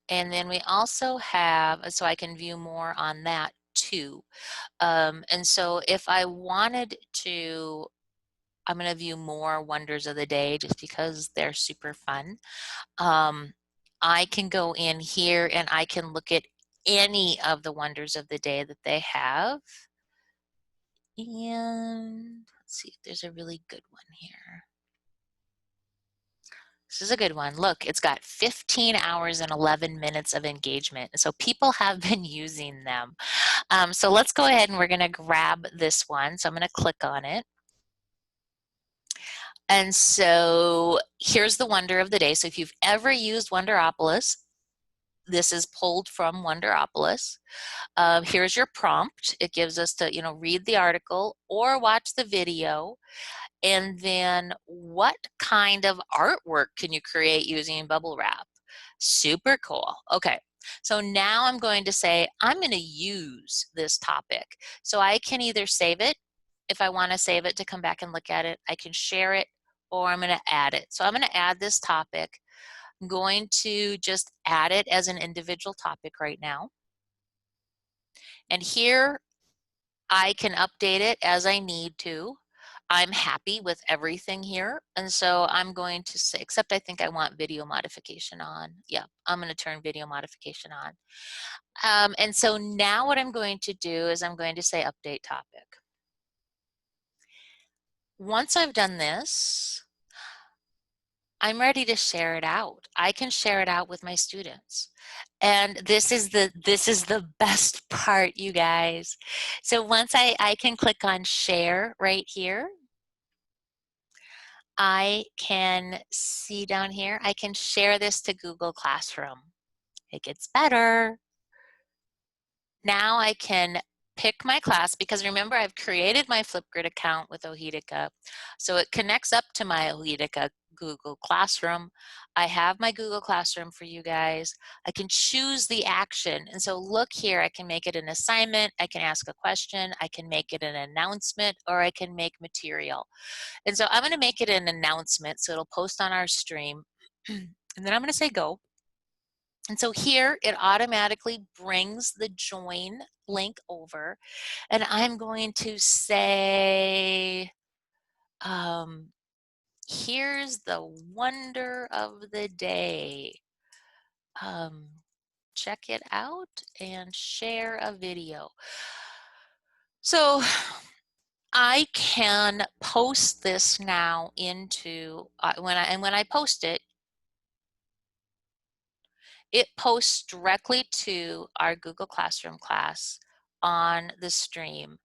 And then we also have, so I can view more on that too. And so if I wanted to, I'm going to view more wonders of the day just because they're super fun. I can go in here and I can look at any of the wonders of the day that they have. And let's see if there's a really good one here. This is a good one. Look, it's got 15 hours and 11 minutes of engagement. So people have been using them. So let's go ahead and we're going to grab this one. So I'm going to click on it. And so here's the wonder of the day. So if you've ever used Wonderopolis, this is pulled from Wonderopolis. Here's your prompt. It gives us to, read the article or watch the video. And then what kind of artwork can you create using bubble wrap? Super cool. Okay. So now I'm going to say, I'm going to use this topic. So I can either save it. If I want to save it to come back and look at it, I can share it, or I'm going to add it. So I'm going to add this topic. I'm going to just add it as an individual topic right now. And here I can update it as I need to. I'm happy with everything here. And so I'm going to say, except I think I want video modification on. Yeah, I'm going to turn video modification on. And so now what I'm going to do is I'm going to say update topic. Once I've done this, I'm ready to share it out. I can share it out with my students. And this is the best part, you guys. So once I can click on share right here, I can see down here, I can share this to Google Classroom. It gets better. Now I can pick my class, because remember I've created my Flipgrid account with Ohitica. So it connects up to my Ohitica Google Classroom. I have my Google Classroom for you guys. I can choose the action. And so look here, I can make it an assignment, I can ask a question, I can make it an announcement, or I can make material. And so I'm going to make it an announcement, so it'll post on our stream. And then I'm going to say go. And so here it automatically brings the join link over, and I'm going to say, here's the wonder of the day. Check it out and share a video. So I can post this now into, when I post it, it posts directly to our Google Classroom class on the stream.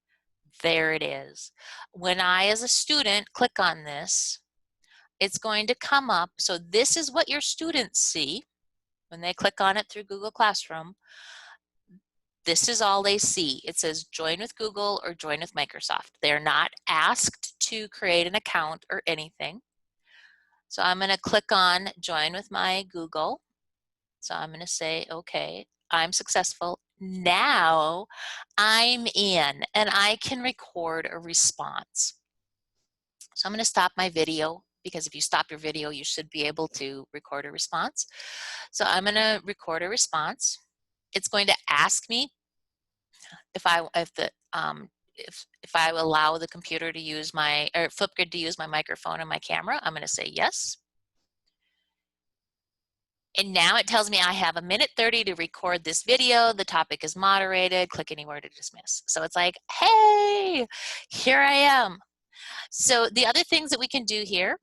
There it is. When I, as a student, click on this, it's going to come up. So this is what your students see when they click on it through Google Classroom. This is all they see. It says join with Google or join with Microsoft. They're not asked to create an account or anything. So I'm going to click on join with my Google. So I'm going to say, okay, I'm successful. Now I'm in and I can record a response. So I'm going to stop my video, because if you stop your video, you should be able to record a response. So I'm going to record a response. It's going to ask me if I allow the computer to use my, or Flipgrid to use my microphone and my camera. I'm going to say yes. And now it tells me I have 1:30 to record this video. The topic is moderated. Click anywhere to dismiss. So it's like, hey, here I am. So the other things that we can do here,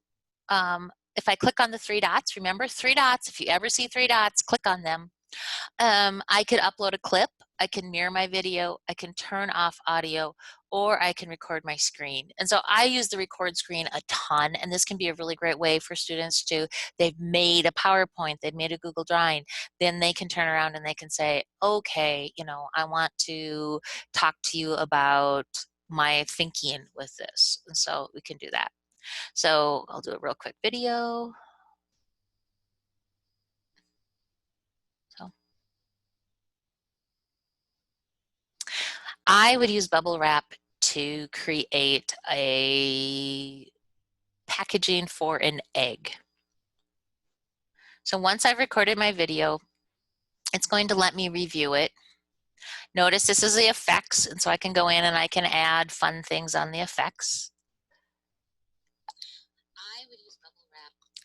if I click on the 3 dots, remember 3 dots, if you ever see 3 dots, click on them. I could upload a clip, I can mirror my video, I can turn off audio, or I can record my screen. And so I use the record screen a ton, and this can be a really great way for students to, they've made a PowerPoint, they've made a Google Drawing, then they can turn around and they can say, okay, you know, I want to talk to you about my thinking with this. And so we can do that. So I'll do a real quick video. So I would use bubble wrap to create a packaging for an egg. So once I've recorded my video, it's going to let me review it. Notice this is the effects, and so I can go in and I can add fun things on the effects.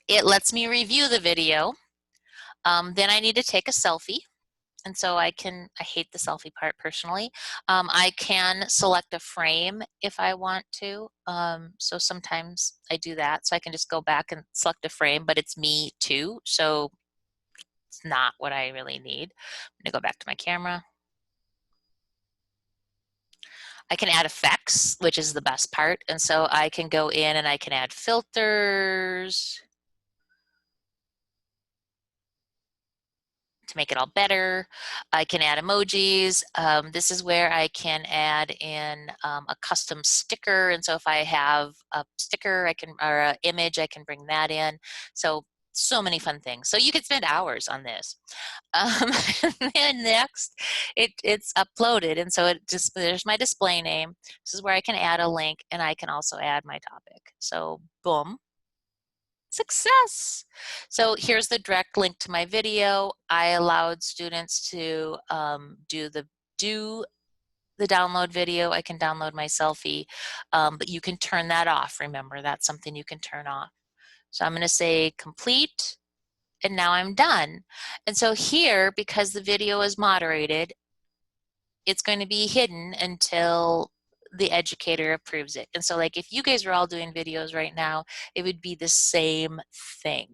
It lets me review the video. Then I need to take a selfie. And so I hate the selfie part personally. I can select a frame if I want to. So sometimes I do that. So I can just go back and select a frame, but it's me too. So it's not what I really need. I'm gonna go back to my camera. I can add effects, which is the best part. And so I can go in and I can add filters to make it all better. I can add emojis. This is where I can add in a custom sticker. And so if I have a sticker, or an image, I can bring that in. So many fun things. So you could spend hours on this. And next, it's uploaded. And so there's my display name. This is where I can add a link, and I can also add my topic. So boom. Success. So here's the direct link to my video. I allowed students to do the download video. I can download my selfie, but you can turn that off. Remember, that's something you can turn off. So I'm going to say complete, and now I'm done. And so here, because the video is moderated, it's going to be hidden until the educator approves it. And so like if you guys are all doing videos right now, it would be the same thing.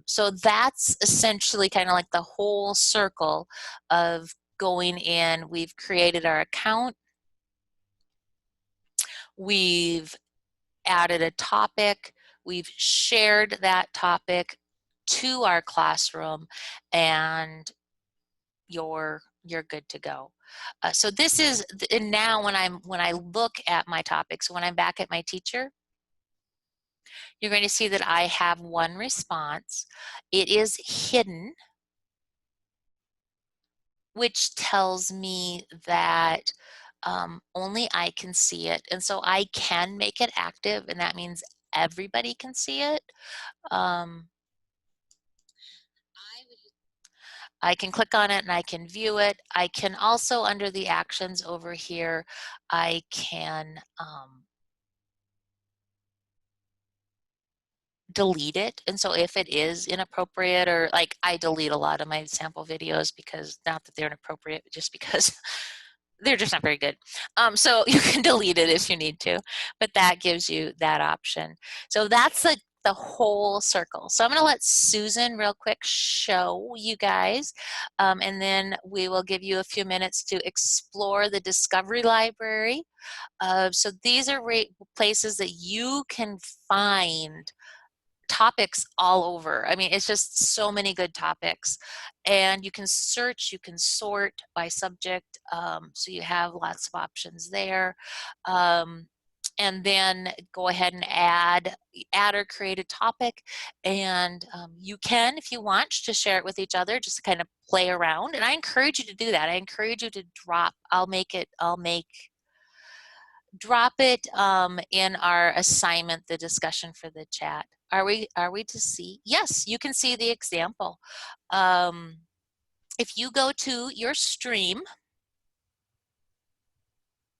So that's essentially kind of like the whole circle of going in. We've created our account. We've added a topic. We've shared that topic to our classroom, and you're good to go. So this is, and now when I look at my topics, when I'm back at my teacher, you're going to see that I have one response. It is hidden, which tells me that only I can see it. And so I can make it active, and that means everybody can see it. I can click on it and I can view it. I can also, under the actions over here, I can delete it. And so if it is inappropriate, or like I delete a lot of my sample videos because, not that they're inappropriate, but just because they're just not very good. So you can delete it if you need to, but that gives you that option. So that's the whole circle. So I'm going to let Susan real quick show you guys, and then we will give you a few minutes to explore the Discovery Library. So these are places that you can find topics all over. I mean, it's just so many good topics. And you can search, you can sort by subject, so you have lots of options there. And then go ahead and add or create a topic. And you can, if you want, to share it with each other, just to kind of play around. And I encourage you to do that. I encourage you to drop, drop it in our assignment, the discussion for the chat. Are we to see? Yes, you can see the example. If you go to your stream,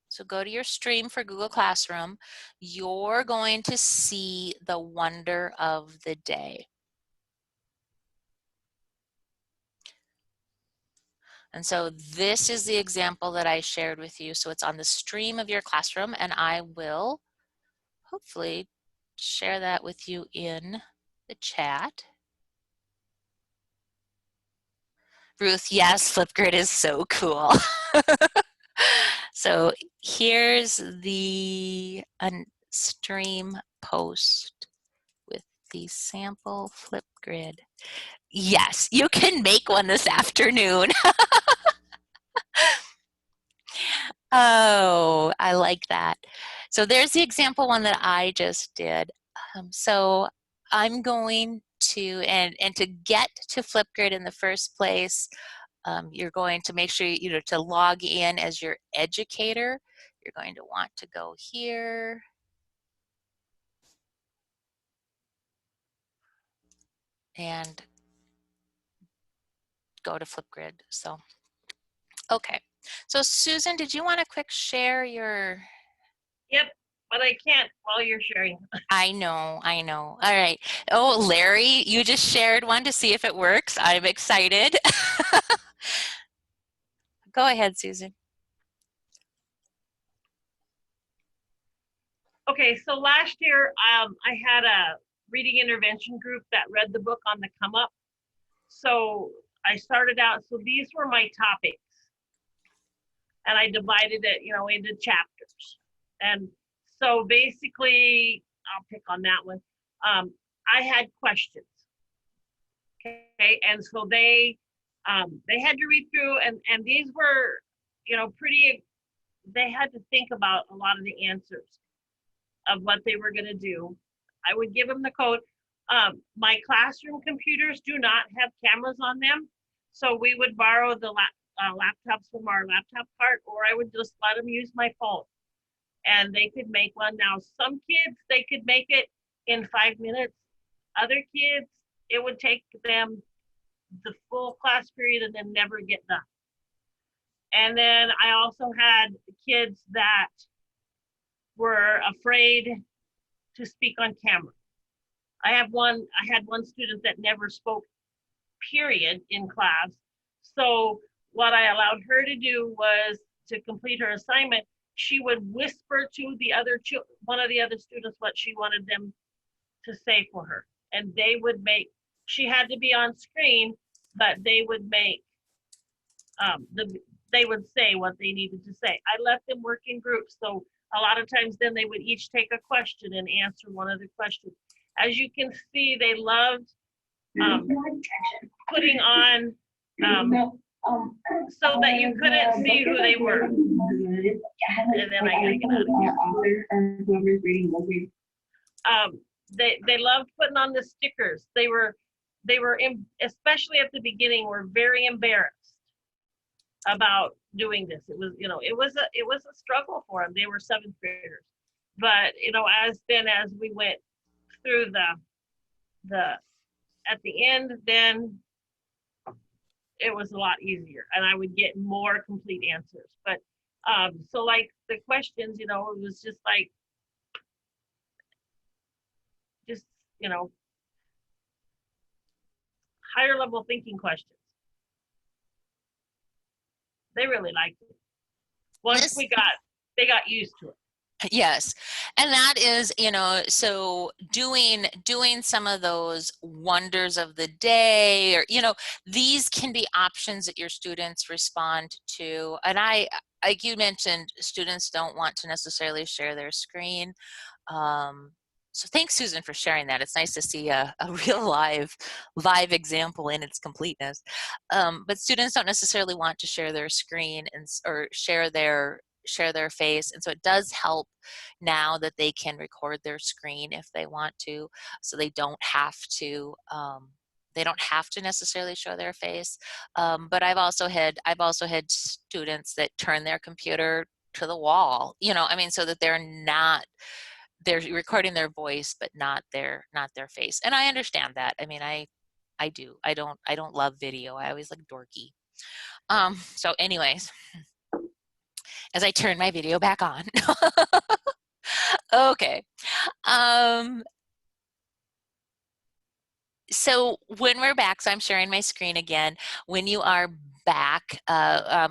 so go to your stream for Google Classroom, you're going to see the wonder of the day. And so this is the example that I shared with you. So it's on the stream of your classroom, and I will hopefully share that with you in the chat. Ruth, yes, Flipgrid is so cool. So here's the stream post with the sample Flipgrid. Yes, you can make one this afternoon. Oh, I like that. So there's the example one that I just did. So I'm going to, and to get to Flipgrid in the first place, you're going to make sure, to log in as your educator. You're going to want to go here. And go to Flipgrid. So, okay. So Susan, did you want to quick share your? Yep, but I can't while you're sharing. I know. All right. Oh, Larry, you just shared one to see if it works. I'm excited. Go ahead, Susan. Okay, so last year I had a reading intervention group that read the book on the come up. So I started out, so these were my topics. And I divided it, into chapters. And so basically, I'll pick on that one. I had questions. Okay, and so they had to read through, and these were, pretty. They had to think about a lot of the answers of what they were going to do. I would give them the code. My classroom computers do not have cameras on them, so we would borrow the laptops from our laptop cart, or I would just let them use my phone, and they could make one. Now, some kids, they could make it in 5 minutes. Other kids, it would take them the full class period and then never get done. And then I also had kids that were afraid to speak on camera. I had one student that never spoke, period, in class. So what I allowed her to do was, to complete her assignment, she would whisper to one of the other students what she wanted them to say for her. And they would make, she had to be on screen, but they would make, they would say what they needed to say. I let them work in groups. So a lot of times then they would each take a question and answer one of the questions. As you can see, they loved putting on so that you couldn't see who they were. And then I gotta get out of here. They loved putting on the stickers. They were especially at the beginning, were very embarrassed about doing this. It was, it was a struggle for them. They were 7th graders, but as we went through the at the end, then it was a lot easier and I would get more complete answers. But so like the questions, you know, it was just like, just, you know, higher level thinking questions. They really liked it. Once This they got used to it. Yes. And that is, you know, so doing some of those wonders of the day, or, you know, these can be options that your students respond to. And like you mentioned, students don't want to necessarily share their screen. So thanks, Susan, for sharing that. It's nice to see a real live example in its completeness. But students don't necessarily want to share their screen or share their face, and so it does help now that they can record their screen if they want to, so they don't have to necessarily show their face. But I've also had students that turn their computer to the wall, you know, I mean, so that they're recording their voice but not their face. And I understand that. I mean, I do. I don't love video. I always look dorky. So anyways, as I turn my video back on. Okay. Um, so when we're back, so I'm sharing my screen again. When you are back,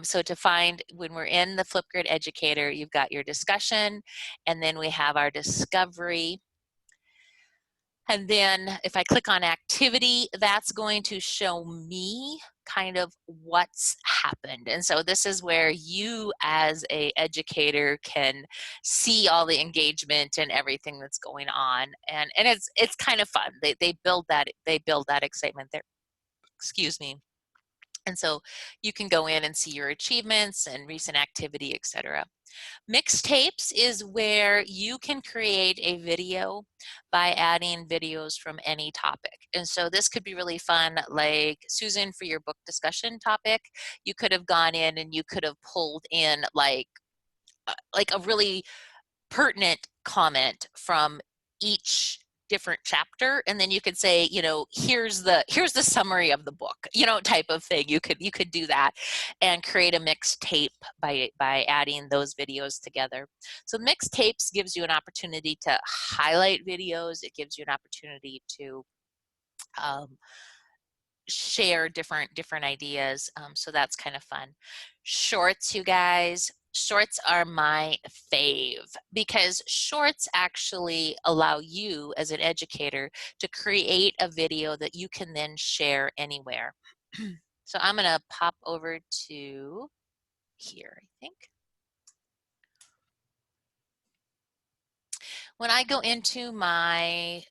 so to find, when we're in the Flipgrid Educator, you've got your discussion, and then we have our discovery. And then if I click on activity, that's going to show me kind of what's happened. And so this is where you as a educator can see all the engagement and everything that's going on. And it's kind of fun. They build that excitement there. Excuse me. And so you can go in and see your achievements and recent activity, etc. Mixtapes is where you can create a video by adding videos from any topic. And so this could be really fun, like Susan, for your book discussion topic, you could have gone in and you could have pulled in like a really pertinent comment from each different chapter, and then you could say, you know, here's the summary of the book, you know, type of thing. You could do that and create a mixed tape by adding those videos together. So mixed tapes gives you an opportunity to highlight videos. It gives you an opportunity to share different ideas. So that's kind of fun. Shorts, you guys. Shorts are my fave because shorts actually allow you as an educator to create a video that you can then share anywhere. So I'm going to pop over to here, I think. When I go into my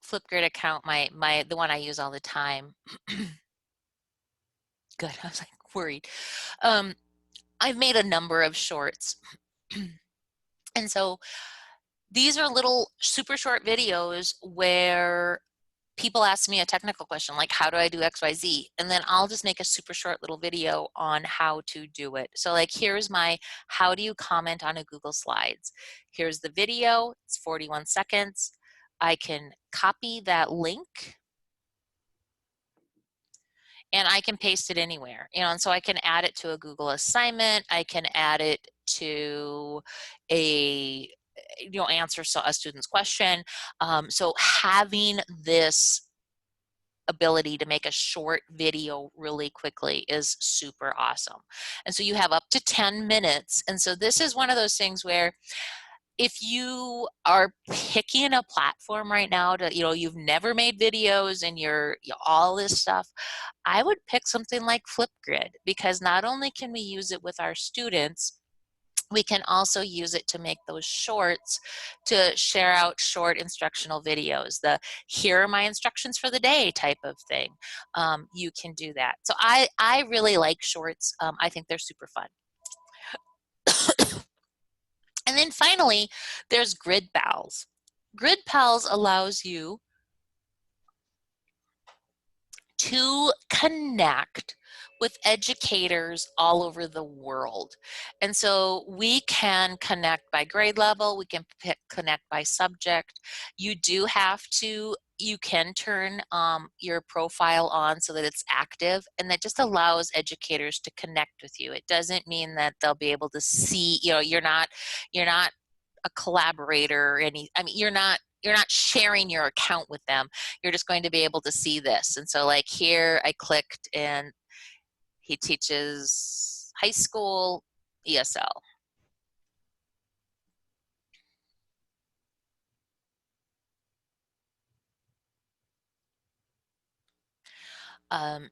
Flipgrid account, the one I use all the time. Good, I was like worried. I've made a number of shorts. And so these are little super short videos where people ask me a technical question like, how do I do XYZ? And then I'll just make a super short little video on how to do it. So like, here's my, how do you comment on a Google Slides? Here's the video, it's 41 seconds. I can copy that link and I can paste it anywhere, you know, and so I can add it to a Google assignment. I can add it to a, you know, answer a student's question. So having this ability to make a short video really quickly is super awesome. And so you have up to 10 minutes. And so this is one of those things where if you are picking a platform right now to, you know, you've never made videos and all this stuff, I would pick something like Flipgrid, because not only can we use it with our students, we can also use it to make those shorts, to share out short instructional videos, the here are my instructions for the day type of thing. You can do that. So I really like shorts. I think they're super fun. And then finally, there's Grid Pals. Grid Pals allows you to connect with educators all over the world. And so we can connect by grade level, we can connect by subject. You do have to you can turn your profile on so that it's active, and that just allows educators to connect with you. It doesn't mean that they'll be able to see, you know, you're not a collaborator or any, I mean, you're not sharing your account with them. You're just going to be able to see this. And so like here I clicked and he teaches high school ESL.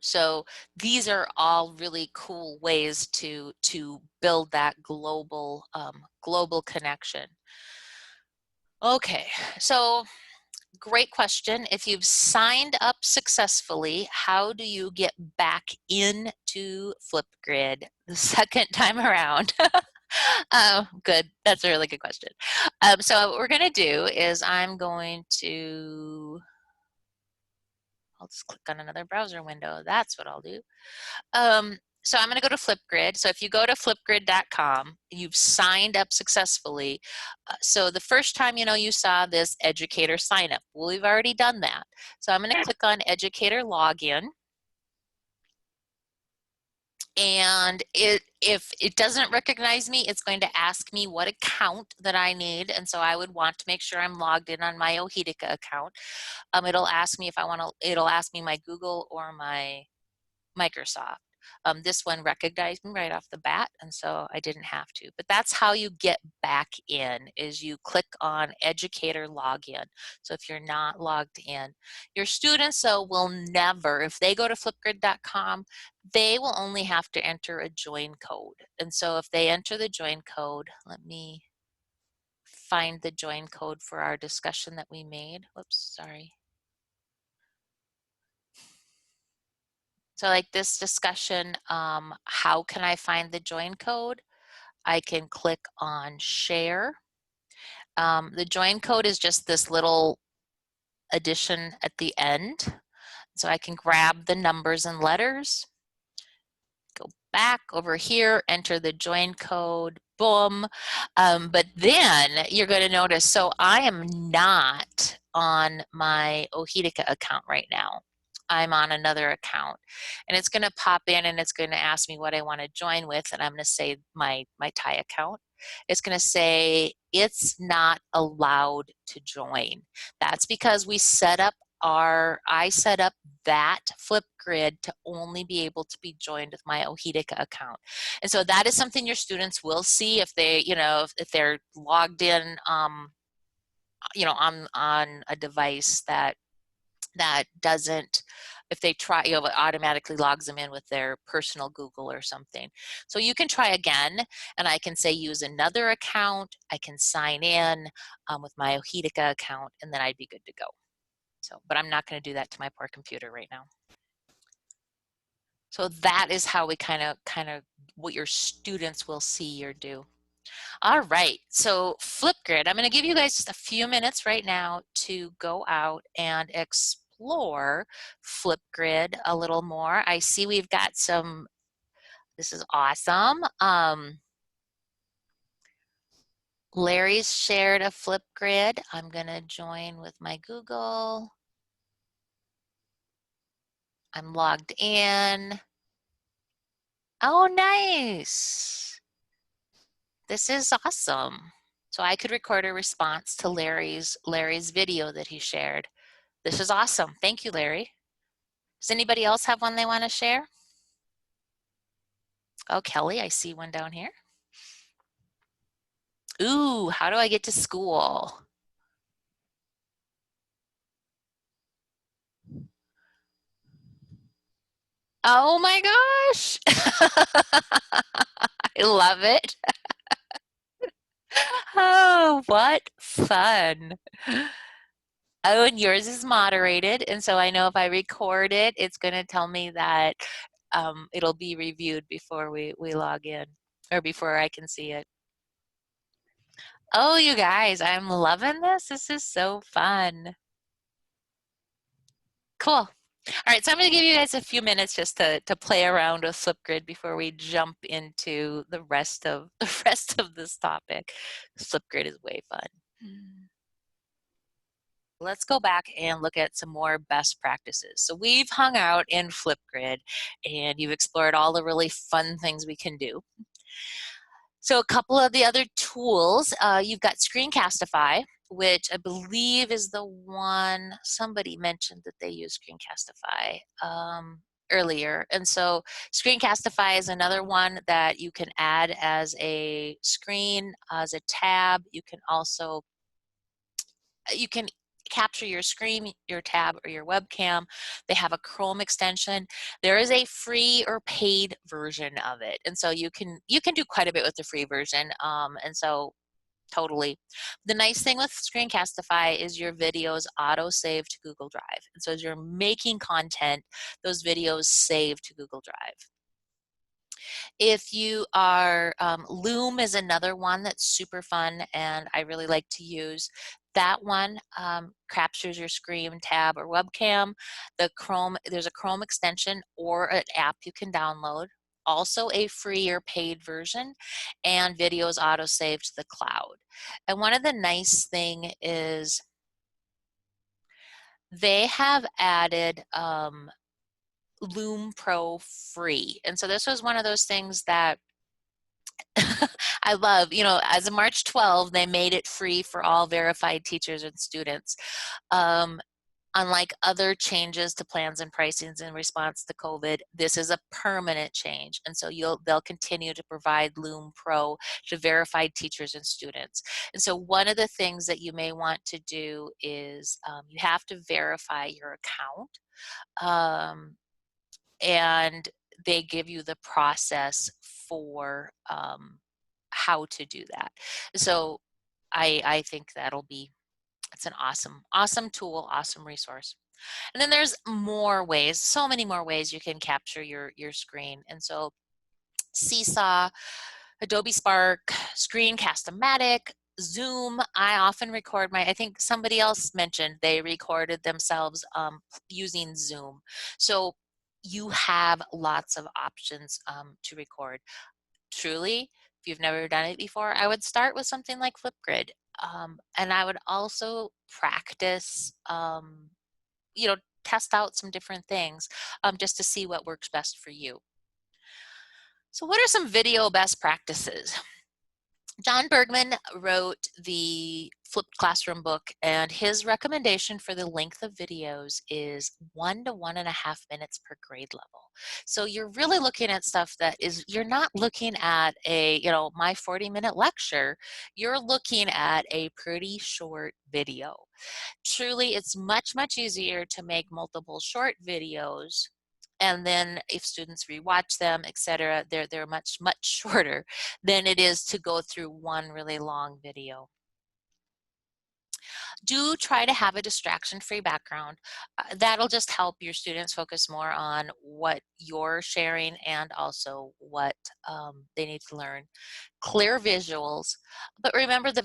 So these are all really cool ways to build that global connection. Okay, so great question. If you've signed up successfully, how do you get back into Flipgrid the second time around? Oh, good. That's a really good question. So what we're going to do is I'll just click on another browser window. That's what I'll do. So I'm going to go to Flipgrid. So if you go to flipgrid.com, you've signed up successfully. So the first time, you know, you saw this educator sign up. Well, we've already done that. So I'm going to click on educator login. And if it doesn't recognize me, it's going to ask me what account that I need. And so I would want to make sure I'm logged in on my Ohitica account. It'll ask me if I want to, it'll ask me my Google or my Microsoft. This one recognized me right off the bat, and so I didn't have to. But that's how you get back in, is you click on educator login. So if you're not logged in, your students will never, if they go to flipgrid.com, they will only have to enter a join code. And so if they enter the join code, let me find the join code for our discussion that we made. Whoops, sorry. So like this discussion, how can I find the join code? I can click on share. The join code is just this little addition at the end. So I can grab the numbers and letters, go back over here, enter the join code, boom. But then you're going to notice, so I am not on my Ohitica account right now. I'm on another account, and it's going to pop in and it's going to ask me what I want to join with, and I'm going to say my Thai account. It's going to say it's not allowed to join. That's because we set up I set up that Flipgrid to only be able to be joined with my Ohitica account. And so that is something your students will see if they, you know, if they're logged in, you know, on a device that doesn't, if they try, you know, it automatically logs them in with their personal Google or something. So you can try again, and I can say use another account. I can sign in with my Ohitica account, and then I'd be good to go. So, but I'm not going to do that to my poor computer right now. So that is how we kind of what your students will see or do. All right, so Flipgrid, I'm going to give you guys just a few minutes right now to go out and explore Flipgrid a little more. I see we've got some, this is awesome. Larry's shared a Flipgrid. I'm going to join with my Google. I'm logged in. Oh, nice. This is awesome. So I could record a response to Larry's video that he shared. This is awesome. Thank you, Larry. Does anybody else have one they want to share? Oh, Kelly, I see one down here. Ooh, how do I get to school? Oh my gosh. I love it. Oh, what fun. Oh, and yours is moderated. And so I know if I record it, it's going to tell me that it'll be reviewed before we log in, or before I can see it. Oh, you guys, I'm loving this. This is so fun. Cool. All right, so I'm going to give you guys a few minutes just to play around with Flipgrid before we jump into the rest of this topic. Flipgrid is way fun. let's go back and look at some more best practices. So we've hung out in Flipgrid and you've explored all the really fun things we can do. So a couple of the other tools, you've got Screencastify, which I believe is the one somebody mentioned that they use Screencastify earlier. And so Screencastify is another one that you can add as a screen, as a tab. You can also you can capture your screen, your tab, or your webcam. They have a Chrome extension. There is a free or paid version of it, and so you can do quite a bit with the free version. And so totally. The nice thing with Screencastify is your videos auto-save to Google Drive, and so as you're making content, those videos save to Google Drive. If you are, Loom is another one that's super fun and I really like to use. That one captures your screen, tab, or webcam. There's a Chrome extension or an app you can download. Also a free or paid version, and videos auto-save to the cloud. And one of the nice thing is they have added Loom Pro free. And so this was one of those things that I love, as of March 12, they made it free for all verified teachers and students. Unlike other changes to plans and pricings in response to COVID, this is a permanent change. And so they'll continue to provide Loom Pro to verified teachers and students. And so one of the things that you may want to do is you have to verify your account. And they give you the process for how to do that. So I think it's an awesome tool, awesome resource. And then there's more ways, so many more ways you can capture your screen. And so Seesaw, Adobe Spark, Screencast-O-Matic, Zoom. I often record I think somebody else mentioned they recorded themselves using Zoom. So you have lots of options to record. Truly, if you've never done it before, I would start with something like Flipgrid. And I would also practice, test out some different things just to see what works best for you. So what are some video best practices? John Bergman wrote the Flipped Classroom book, and his recommendation for the length of videos is 1 to 1.5 minutes per grade level. So you're really looking at stuff you're not looking at my 40-minute lecture, you're looking at a pretty short video. Truly, it's much, much easier to make multiple short videos, and then if students rewatch them, etc., they're much, much shorter than it is to go through one really long video. Do try to have a distraction-free background. That'll just help your students focus more on what you're sharing and also what they need to learn. Clear visuals, but remember the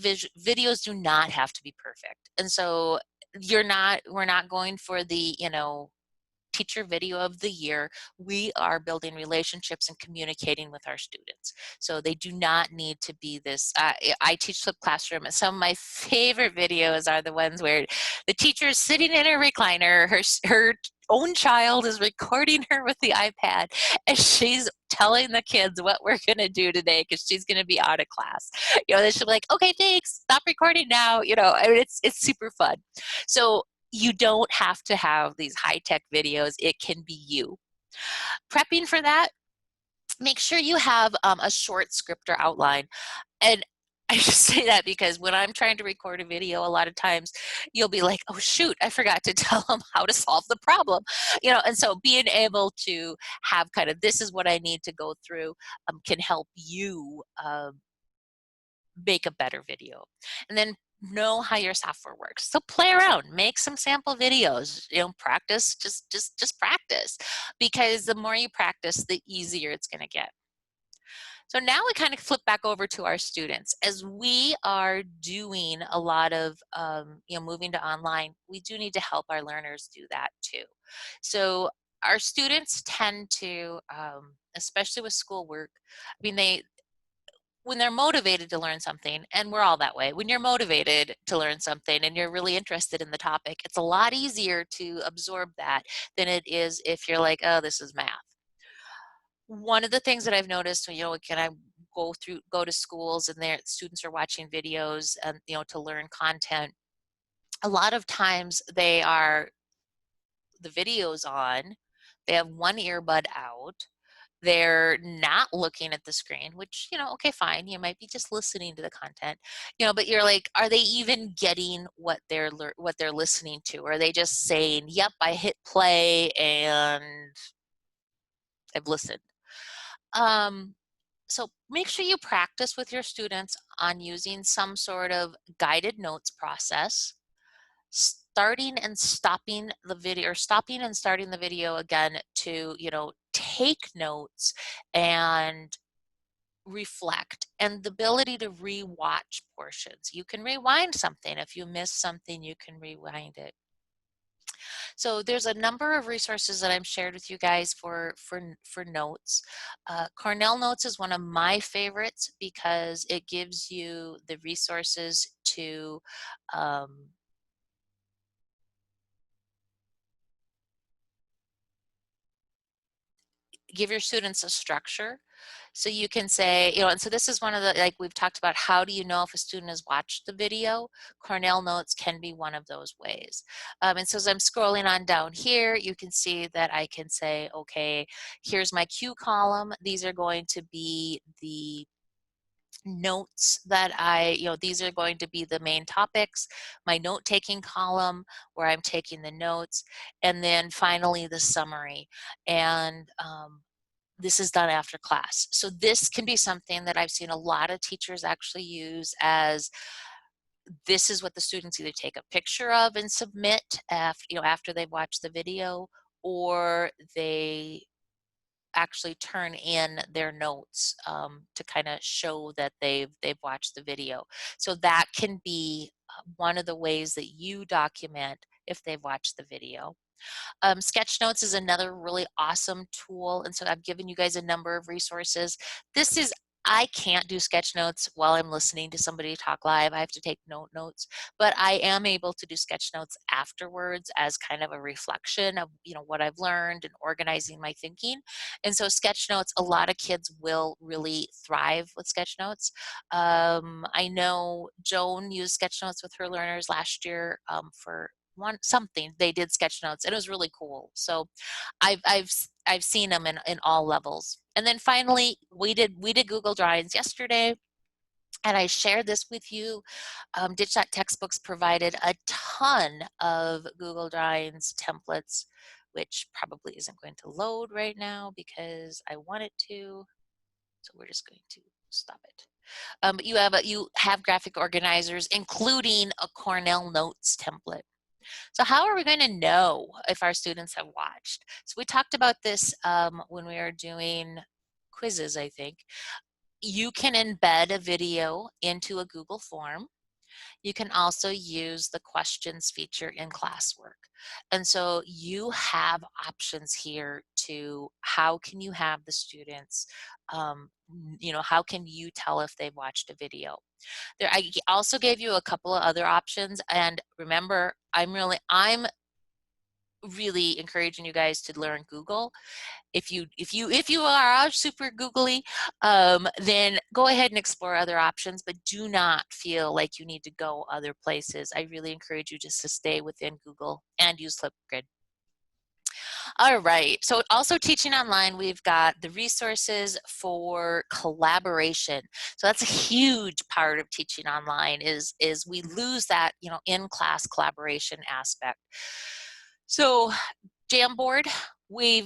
videos do not have to be perfect. And so we're not going for the, teacher video of the year. We are building relationships and communicating with our students. So they do not need to be this, I teach flipped classroom, and some of my favorite videos are the ones where the teacher is sitting in a recliner, her own child is recording her with the iPad, and she's telling the kids what we're going to do today because she's going to be out of class. They should be like, okay, thanks, stop recording now. It's super fun. So you don't have to have these high-tech videos. It can be you. Prepping for that, make sure you have a short script or outline. And I just say that because when I'm trying to record a video, a lot of times you'll be like, oh shoot, I forgot to tell them how to solve the problem. And so being able to have kind of, this is what I need to go through can help you make a better video. And then know how your software works. So play around, make some sample videos, practice, just practice, because the more you practice, the easier it's going to get. So now we kind of flip back over to our students. As we are doing a lot of, moving to online, we do need to help our learners do that too. So our students tend to, especially with schoolwork, when they're motivated to learn something, and we're all that way, when you're motivated to learn something and you're really interested in the topic, it's a lot easier to absorb that than it is if you're like, oh, this is math. One of the things that I've noticed, you know, can I go to schools and their students are watching videos and, you know, to learn content. A lot of times the videos on, they have one earbud out, they're not looking at the screen, which, you know, okay, fine. You might be just listening to the content, you know, but you're like, are they even getting what they're listening to? Are they just saying, yep, I hit play and I've listened? Um, so make sure you practice with your students on using some sort of guided notes process, starting and stopping the video, or stopping and starting the video again to, you know, take notes and reflect, and the ability to rewatch portions. You can rewind something. If you miss something, you can rewind it. So there's a number of resources that I've shared with you guys for notes. Cornell Notes is one of my favorites because it gives you the resources to give your students a structure. So you can say, you know, and so this is one of the, like we've talked about, how do you know if a student has watched the video? Cornell Notes can be one of those ways. And so as I'm scrolling on down here, you can see that I can say, okay, here's my Q column. These are going to be the notes that you know, these are going to be the main topics, my note-taking column where I'm taking the notes, and then finally the summary. And this is done after class. So this can be something that I've seen a lot of teachers actually use as, this is what the students either take a picture of and submit after, you know, after they've watched the video, or they actually turn in their notes to kind of show that they've watched the video. So that can be one of the ways that you document if they've watched the video. Sketchnotes is another really awesome tool, and so I've given you guys a number of resources. I can't do sketch notes while I'm listening to somebody talk live. I have to take notes, but I am able to do sketch notes afterwards as kind of a reflection of, you know, what I've learned and organizing my thinking. And so sketch notes, a lot of kids will really thrive with sketch notes. I know Joan used sketch notes with her learners last year for something they did sketch notes, and it was really cool. So I've seen them in all levels. And then finally, we did Google Drawings yesterday, and I shared this with you. Ditch Textbooks provided a ton of Google Drawings templates, which probably isn't going to load right now because I want it to. So we're just going to stop it. But you have graphic organizers, including a Cornell Notes template. So how are we going to know if our students have watched? So we talked about this when we were doing quizzes, I think. You can embed a video into a Google form. You can also use the questions feature in classwork. And so you have options here to how can you have the students, you know, how can you tell if they've watched a video? I also gave you a couple of other options, and remember, I'm really encouraging you guys to learn Google. If you are super googly, then go ahead and explore other options, but do not feel like you need to go other places. I really encourage you just to stay within Google and use Flipgrid. All right, so also teaching online, we've got the resources for collaboration. So that's a huge part of teaching online is we lose that, you know, in-class collaboration aspect. So Jamboard, we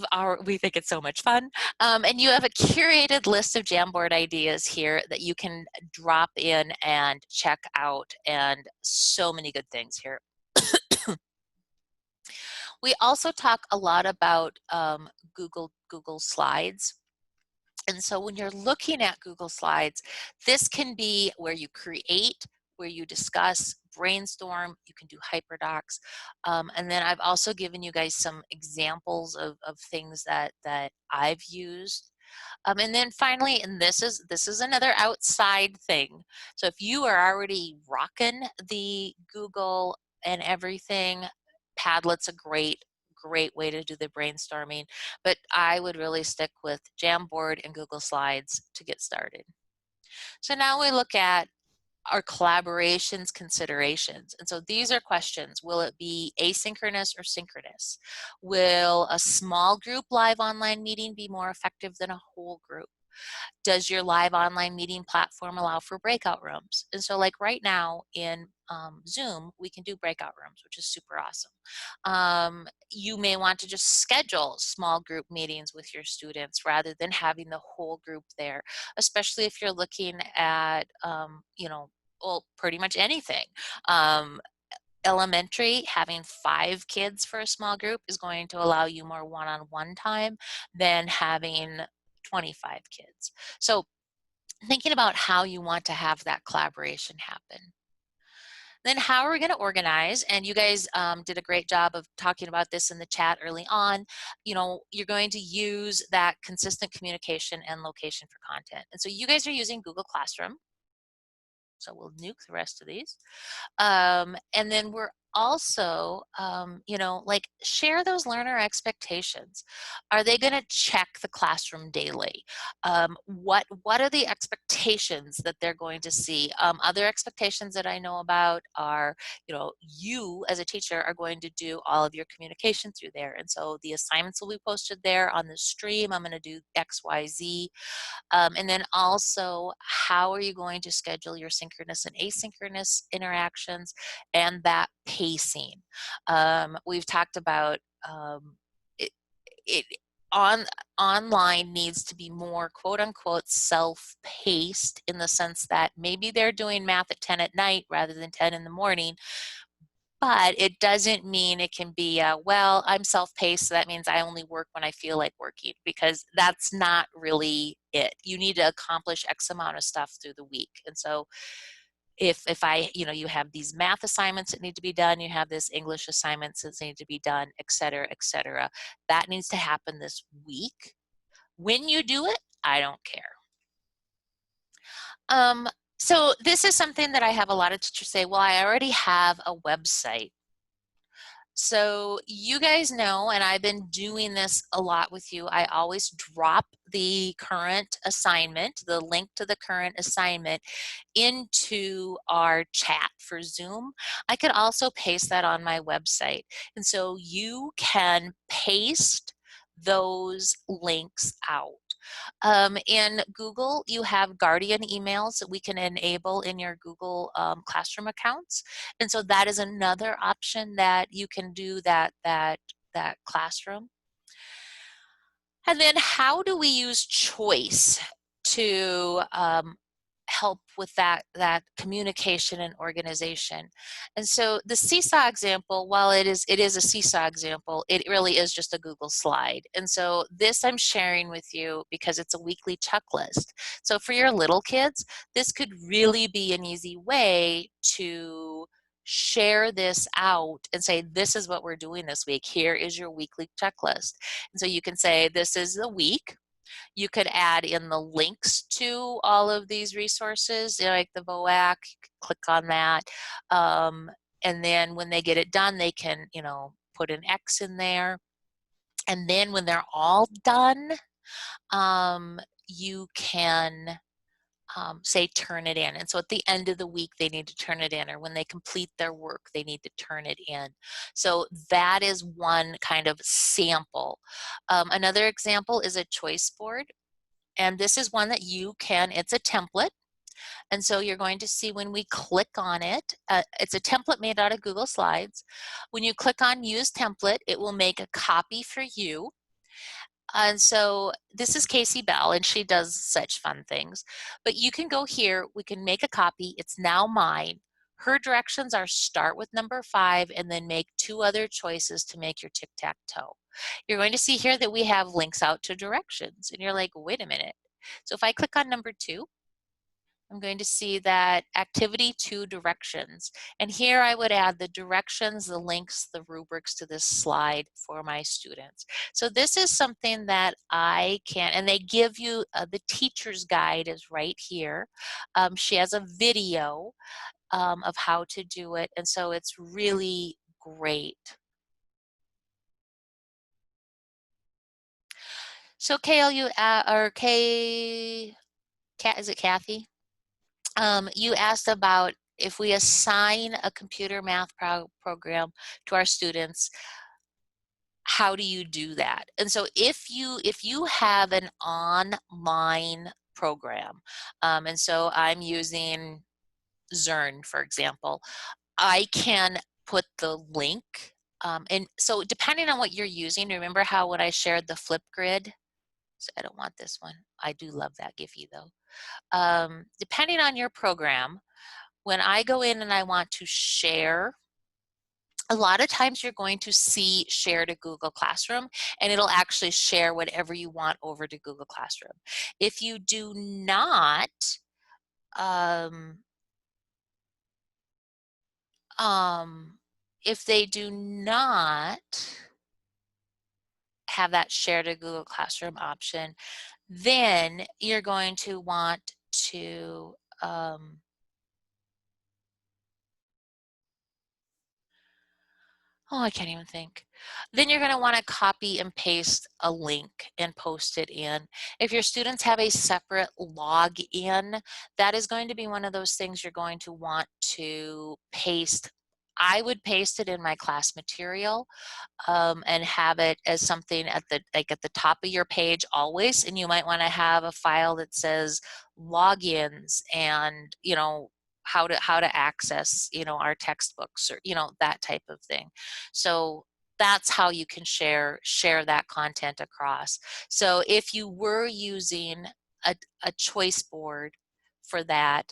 think it's so much fun. And you have a curated list of Jamboard ideas here that you can drop in and check out, and so many good things here. We also talk a lot about Google Slides. And so when you're looking at Google Slides, this can be where you create, where you discuss, brainstorm, you can do hyperdocs. And then I've also given you guys some examples of things that I've used And then finally, and this is another outside thing. So if you are already rocking the Google and everything, Padlet's a great way to do the brainstorming, but I would really stick with Jamboard and Google Slides to get started. So now we look at our collaborations considerations. And so these are questions. Will it be asynchronous or synchronous? Will a small group live online meeting be more effective than a whole group? Does your live online meeting platform allow for breakout rooms? And so like right now in Zoom, we can do breakout rooms, which is super awesome. You may want to just schedule small group meetings with your students rather than having the whole group there, especially if you're looking at, you know, well, pretty much anything. Elementary, having 5 kids for a small group is going to allow you more one-on-one time than having 25 kids. So thinking about how you want to have that collaboration happen. Then how are we going to organize? And you guys did a great job of talking about this in the chat early on. You know, you're going to use that consistent communication and location for content. And so you guys are using Google Classroom. So we'll nuke the rest of these. And then we're also, you know, like share those learner expectations. Are they going to check the classroom daily? What are the expectations that they're going to see? Other expectations that I know about are, you know, you as a teacher are going to do all of your communication through there. And so the assignments will be posted there on the stream. I'm going to do X, Y, Z. And then also, how are you going to schedule your synchronous and asynchronous interactions and that pacing? We've talked about it, it online needs to be more quote unquote self-paced in the sense that maybe they're doing math at 10 at night rather than 10 in the morning, but it doesn't mean it can be, well, I'm self-paced, so that means I only work when I feel like working, because that's not really it. You need to accomplish X amount of stuff through the week. And so if I, you know, you have these math assignments that need to be done, you have this English assignments that need to be done, et cetera, that needs to happen this week. When you do it, I don't care. So this is something that I have a lot of teachers say, well, I already have a website. So you guys know, and I've been doing this a lot with you, I always drop the current assignment, the link to the current assignment into our chat for Zoom. I could also paste that on my website. And so you can paste those links out. In Google, you have Guardian emails that we can enable in your Google Classroom accounts. And so that is another option that you can do that classroom. And then how do we use choice to help with that communication and organization? And so the seesaw example, while it is a seesaw example, it really is just a Google slide. And so this I'm sharing with you because it's a weekly checklist. So for your little kids, this could really be an easy way to share this out and say, this is what we're doing this week. Here is your weekly checklist. And so you can say, this is the week. You could add in the links to all of these resources, you know, like the VOAC, click on that. And then when they get it done, they can, you know, put an X in there. And then when they're all done, you can say turn it in. And so at the end of the week, they need to turn it in, or when they complete their work, they need to turn it in. So that is one kind of sample. Another example is a choice board. And this is one that you can, it's a template. And so you're going to see when we click on it, it's a template made out of Google Slides. When you click on use template, it will make a copy for you. And so this is Casey Bell, and she does such fun things. But you can go here, we can make a copy, it's now mine. Her directions are start with number 5 and then make 2 other choices to make your tic-tac-toe. You're going to see here that we have links out to directions, and you're like, wait a minute. So if I click on number 2, I'm going to see that activity 2 directions. And here I would add the directions, the links, the rubrics to this slide for my students. So this is something that I can, and they give you, the teacher's guide is right here. She has a video of how to do it. And so it's really great. So Kale, or is it Kathy? You asked about if we assign a computer math program to our students, how do you do that? And so if you have an online program, and so I'm using Zern, for example, I can put the link, and so depending on what you're using, remember how when I shared the Flipgrid, so I don't want this one. I do love that Giphy though. Depending on your program, when I go in and I want to share, a lot of times you're going to see share to Google Classroom, and it'll actually share whatever you want over to Google Classroom. If you do not, um, if they do not have that share to Google Classroom option, then you're going to want to oh, I can't even think. Then you're going to want to copy and paste a link and post it in. If your students have a separate login, that is going to be one of those things you're going to want to paste. I would paste it in my class material, and have it as something at the top of your page always. And you might want to have a file that says logins and how to access our textbooks, or that type of thing. So that's how you can share that content across. So if you were using a choice board for that,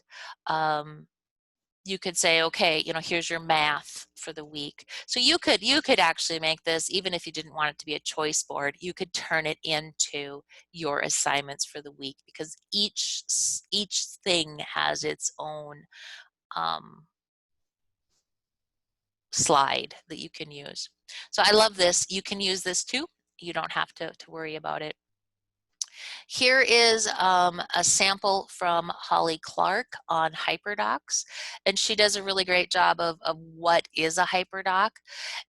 you could say, okay, here's your math for the week. So you could actually make this, even if you didn't want it to be a choice board, you could turn it into your assignments for the week, because each thing has its own slide that you can use. So I love this. You can use this too. You don't have to worry about it. Here is a sample from Holly Clark on HyperDocs, and she does a really great job of what is a HyperDoc,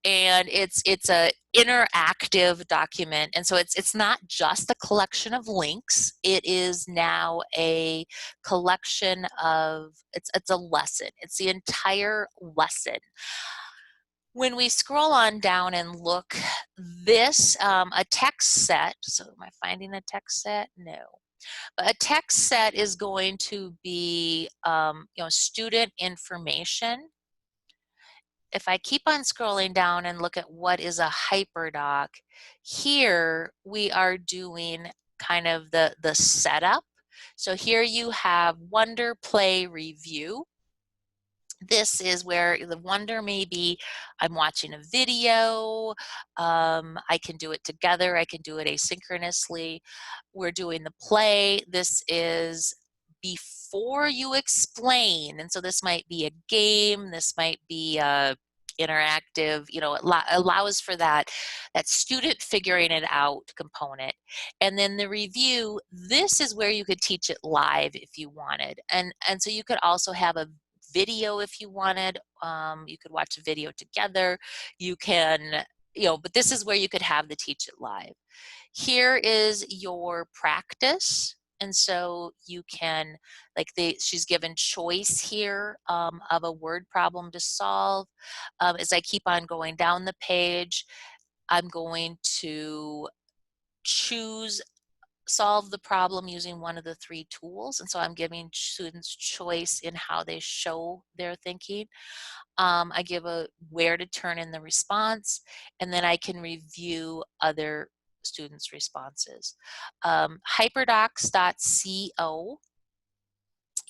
and it's a interactive document, and so it's not just a collection of links. It is now a collection of it's a lesson. It's the entire lesson. When we scroll on down and look, this, a text set, so am I finding a text set? No. But a text set is going to be, student information. If I keep on scrolling down and look at what is a HyperDoc, here we are doing kind of the setup. So here you have Wonder, Play, Review. This is where the wonder may be, I'm watching a video, I can do it together, I can do it asynchronously. We're doing the play. This is before you explain, and so this might be a game, this might be a interactive, allows for that student figuring it out component. And then the review, this is where you could teach it live if you wanted, and so you could also have a video if you wanted. You could watch a video together. You can, but this is where you could have the teach it live. Here is your practice. And so you can, she's given choice here of a word problem to solve. As I keep on going down the page, I'm going to solve the problem using one of the 3 tools. And so I'm giving students choice in how they show their thinking. I give where to turn in the response, and then I can review other students' responses. Hyperdocs.co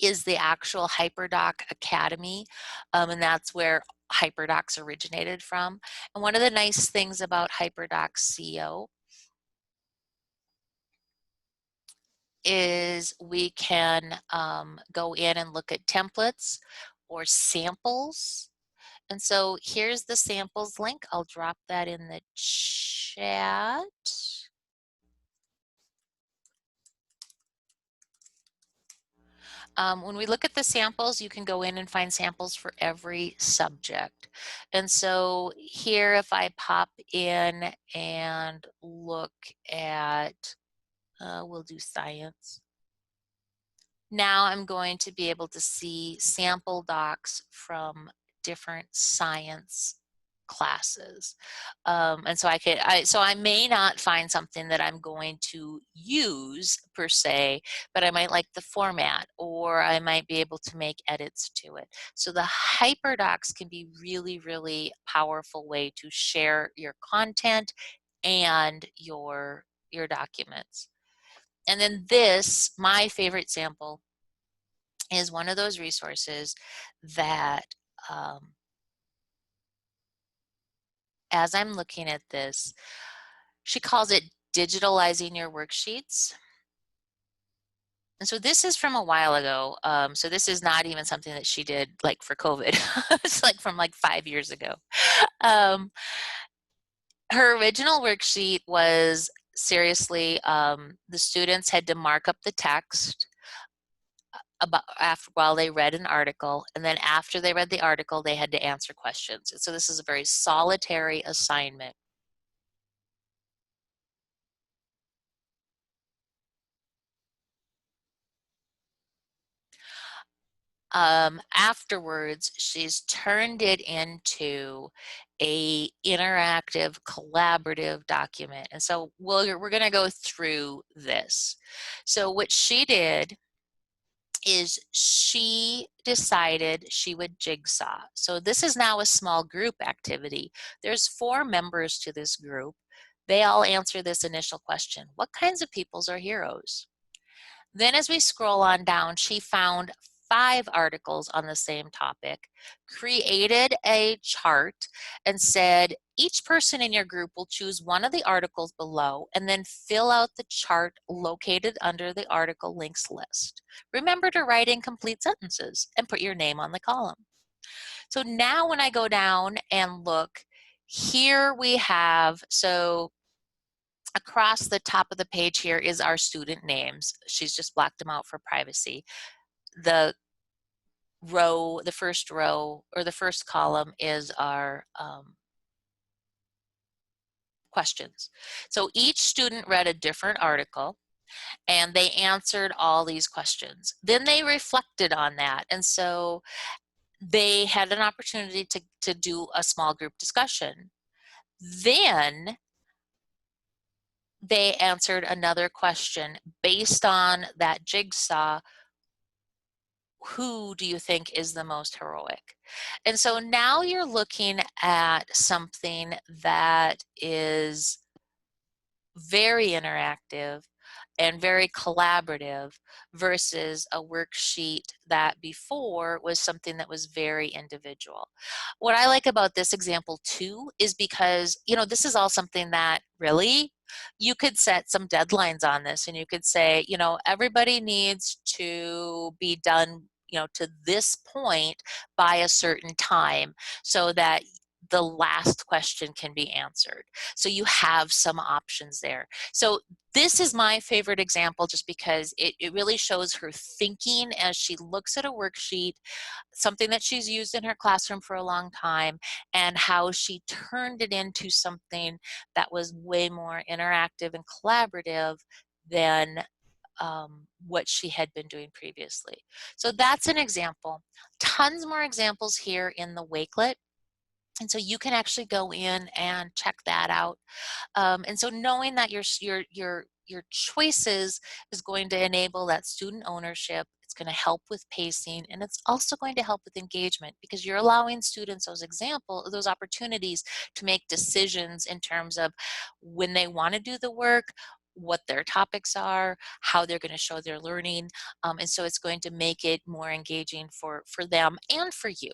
is the actual HyperDoc Academy, and that's where HyperDocs originated from. And one of the nice things about HyperDocs.co is we can go in and look at templates or samples. And so here's the samples link. I'll drop that in the chat. When we look at the samples, you can go in and find samples for every subject. And so here, if I pop in and look at, we'll do science. Now I'm going to be able to see sample docs from different science classes. And so I may not find something that I'm going to use per se, but I might like the format, or I might be able to make edits to it. So the hyperdocs can be really, really powerful way to share your content and your documents. And then this, my favorite sample, is one of those resources that as I'm looking at this, she calls it digitalizing your worksheets. And so this is from a while ago. So this is not even something that she did like for COVID. It's like from like 5 years ago. Her original worksheet was seriously, the students had to mark up the text while they read an article, and then after they read the article, they had to answer questions. And so this is a very solitary assignment. Afterwards, she's turned it into a interactive, collaborative document. And so we're going to go through this. So what she did is she decided she would jigsaw. So this is now a small group activity. There's 4 members to this group. They all answer this initial question: what kinds of peoples are heroes? Then as we scroll on down, she found 5 articles on the same topic, created a chart, and said each person in your group will choose one of the articles below and then fill out the chart located under the article links list. Remember to write in complete sentences and put your name on the column. So now when I go down and look, here we have, so across the top of the page here is our student names. She's just blacked them out for privacy. The first row, or the first column, is our questions. So each student read a different article and they answered all these questions. Then they reflected on that. And so they had an opportunity to do a small group discussion. Then they answered another question based on that jigsaw. Who do you think is the most heroic? And so now you're looking at something that is very interactive and very collaborative versus a worksheet that before was something that was very individual. What I like about this example too is because, you know, this is all something that really you could set some deadlines on this, and you could say, you know, everybody needs to be done, you know, to this point by a certain time so that the last question can be answered. So you have some options there. So this is my favorite example just because it really shows her thinking as she looks at a worksheet, something that she's used in her classroom for a long time, and how she turned it into something that was way more interactive and collaborative than what she had been doing previously. So that's an example. Tons more examples here in the Wakelet. And so you can actually go in and check that out. And so knowing that your choices is going to enable that student ownership, it's going to help with pacing, and it's also going to help with engagement because you're allowing students those opportunities to make decisions in terms of when they want to do the work, what their topics are, how they're going to show their learning. And so it's going to make it more engaging for them and for you.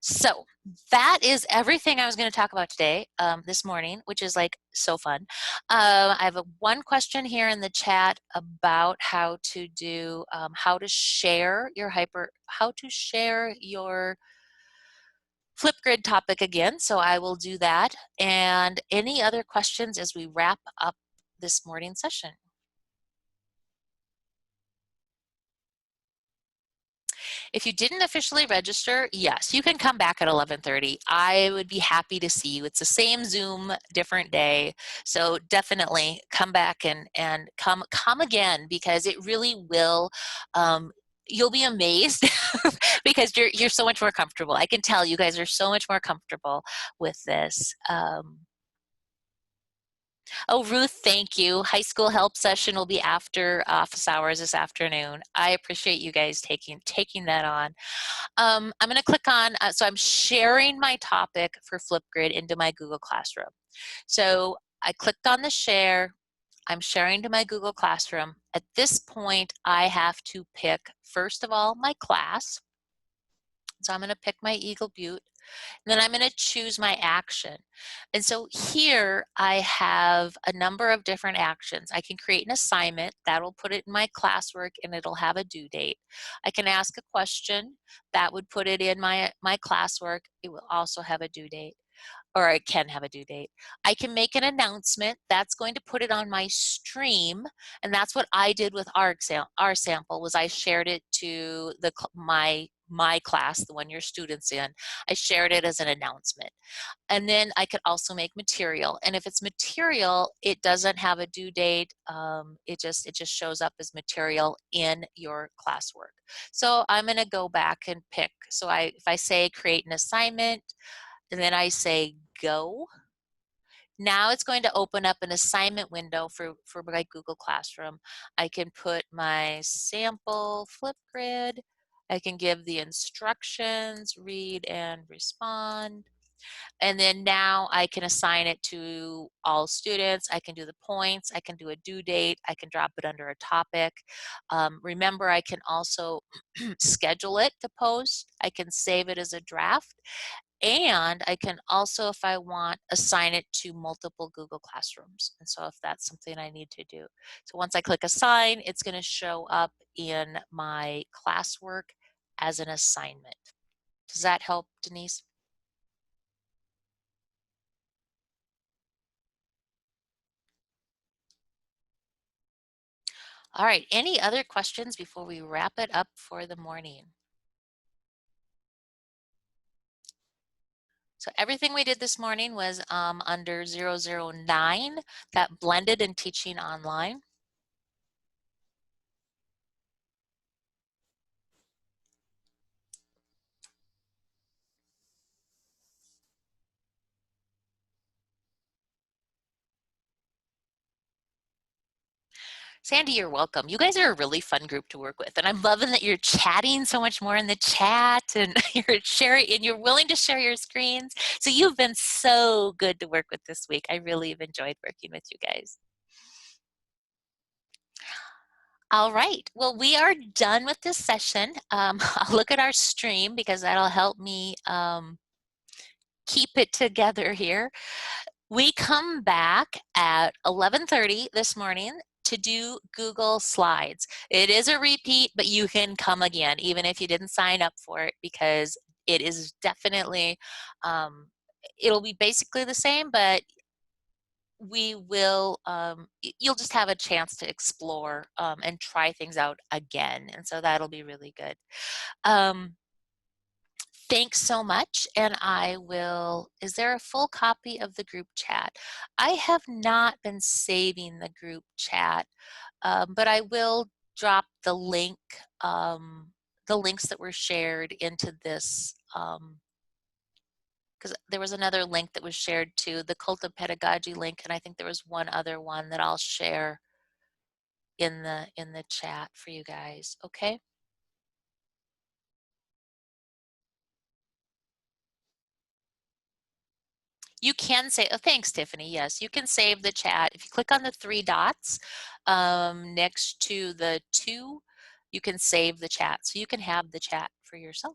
So that is everything I was going to talk about today, this morning, which is like so fun. I have one question here in the chat about how to do, how to share your Flipgrid topic again. So I will do that. And any other questions as we wrap up this morning's session? If you didn't officially register, yes, you can come back at 11:30. I would be happy to see you. It's the same Zoom, different day. So definitely come back and come again, because it really will, you'll be amazed because you're so much more comfortable. I can tell you guys are so much more comfortable with this. Oh, Ruth, thank you. High school help session will be after office hours this afternoon. I appreciate you guys taking that on. I'm going to click on, so I'm sharing my topic for Flipgrid into my Google Classroom. So I clicked on the share. I'm sharing to my Google Classroom. At this point, I have to pick, first of all, my class. So I'm going to pick my Eagle Butte. And then I'm going to choose my action. And so here I have a number of different actions. I can create an assignment that will put it in my classwork and it'll have a due date. I can ask a question that would put it in my classwork. It will also have a due date, or it can have a due date. I can make an announcement that's going to put it on my stream, and that's what I did with our sample. Was I shared it to my class, the one your students in. I shared it as an announcement. And then I could also make material. And if it's material, it doesn't have a due date. It just shows up as material in your classwork. So I'm going to go back and pick. So if I say create an assignment, and then I say go, now it's going to open up an assignment window for my Google Classroom. I can put my sample Flipgrid. I can give the instructions, read and respond. And then now I can assign it to all students. I can do the points. I can do a due date. I can drop it under a topic. Remember, I can also schedule it to post. I can save it as a draft. And I can also, if I want, assign it to multiple Google Classrooms. And so if that's something I need to do. So once I click assign, it's going to show up in my classwork as an assignment. Does that help, Denise? All right, any other questions before we wrap it up for the morning? So everything we did this morning was under 009, that blended and teaching online. Sandy, you're welcome. You guys are a really fun group to work with, and I'm loving that you're chatting so much more in the chat, and you're sharing, and you're willing to share your screens. So you've been so good to work with this week. I really have enjoyed working with you guys. All right, well, we are done with this session. I'll look at our stream because that'll help me keep it together here. We come back at 11:30 this morning to do Google Slides. It is a repeat, but you can come again, even if you didn't sign up for it, because it is definitely, it'll be basically the same, but we will, you'll just have a chance to explore and try things out again. And so that'll be really good. Thanks so much, and I will, is there a full copy of the group chat? I have not been saving the group chat, but I will drop the link, the links that were shared into this, because there was another link that was shared to the Cult of Pedagogy link, and I think there was one other one that I'll share in the chat for you guys, okay? You can say, oh, thanks, Tiffany. Yes, you can save the chat. If you click on the three dots next to the two, you can save the chat. So you can have the chat for yourself.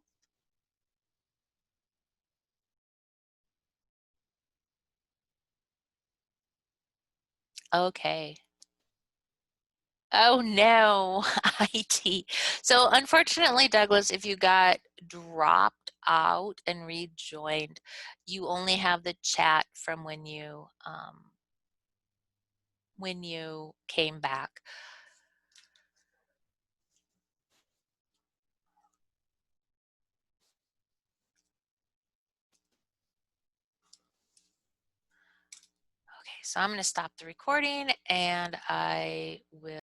Okay. Oh no, IT. So unfortunately, Douglas, if you got dropped out and rejoined, you only have the chat from when you came back. Okay, so I'm going to stop the recording and I will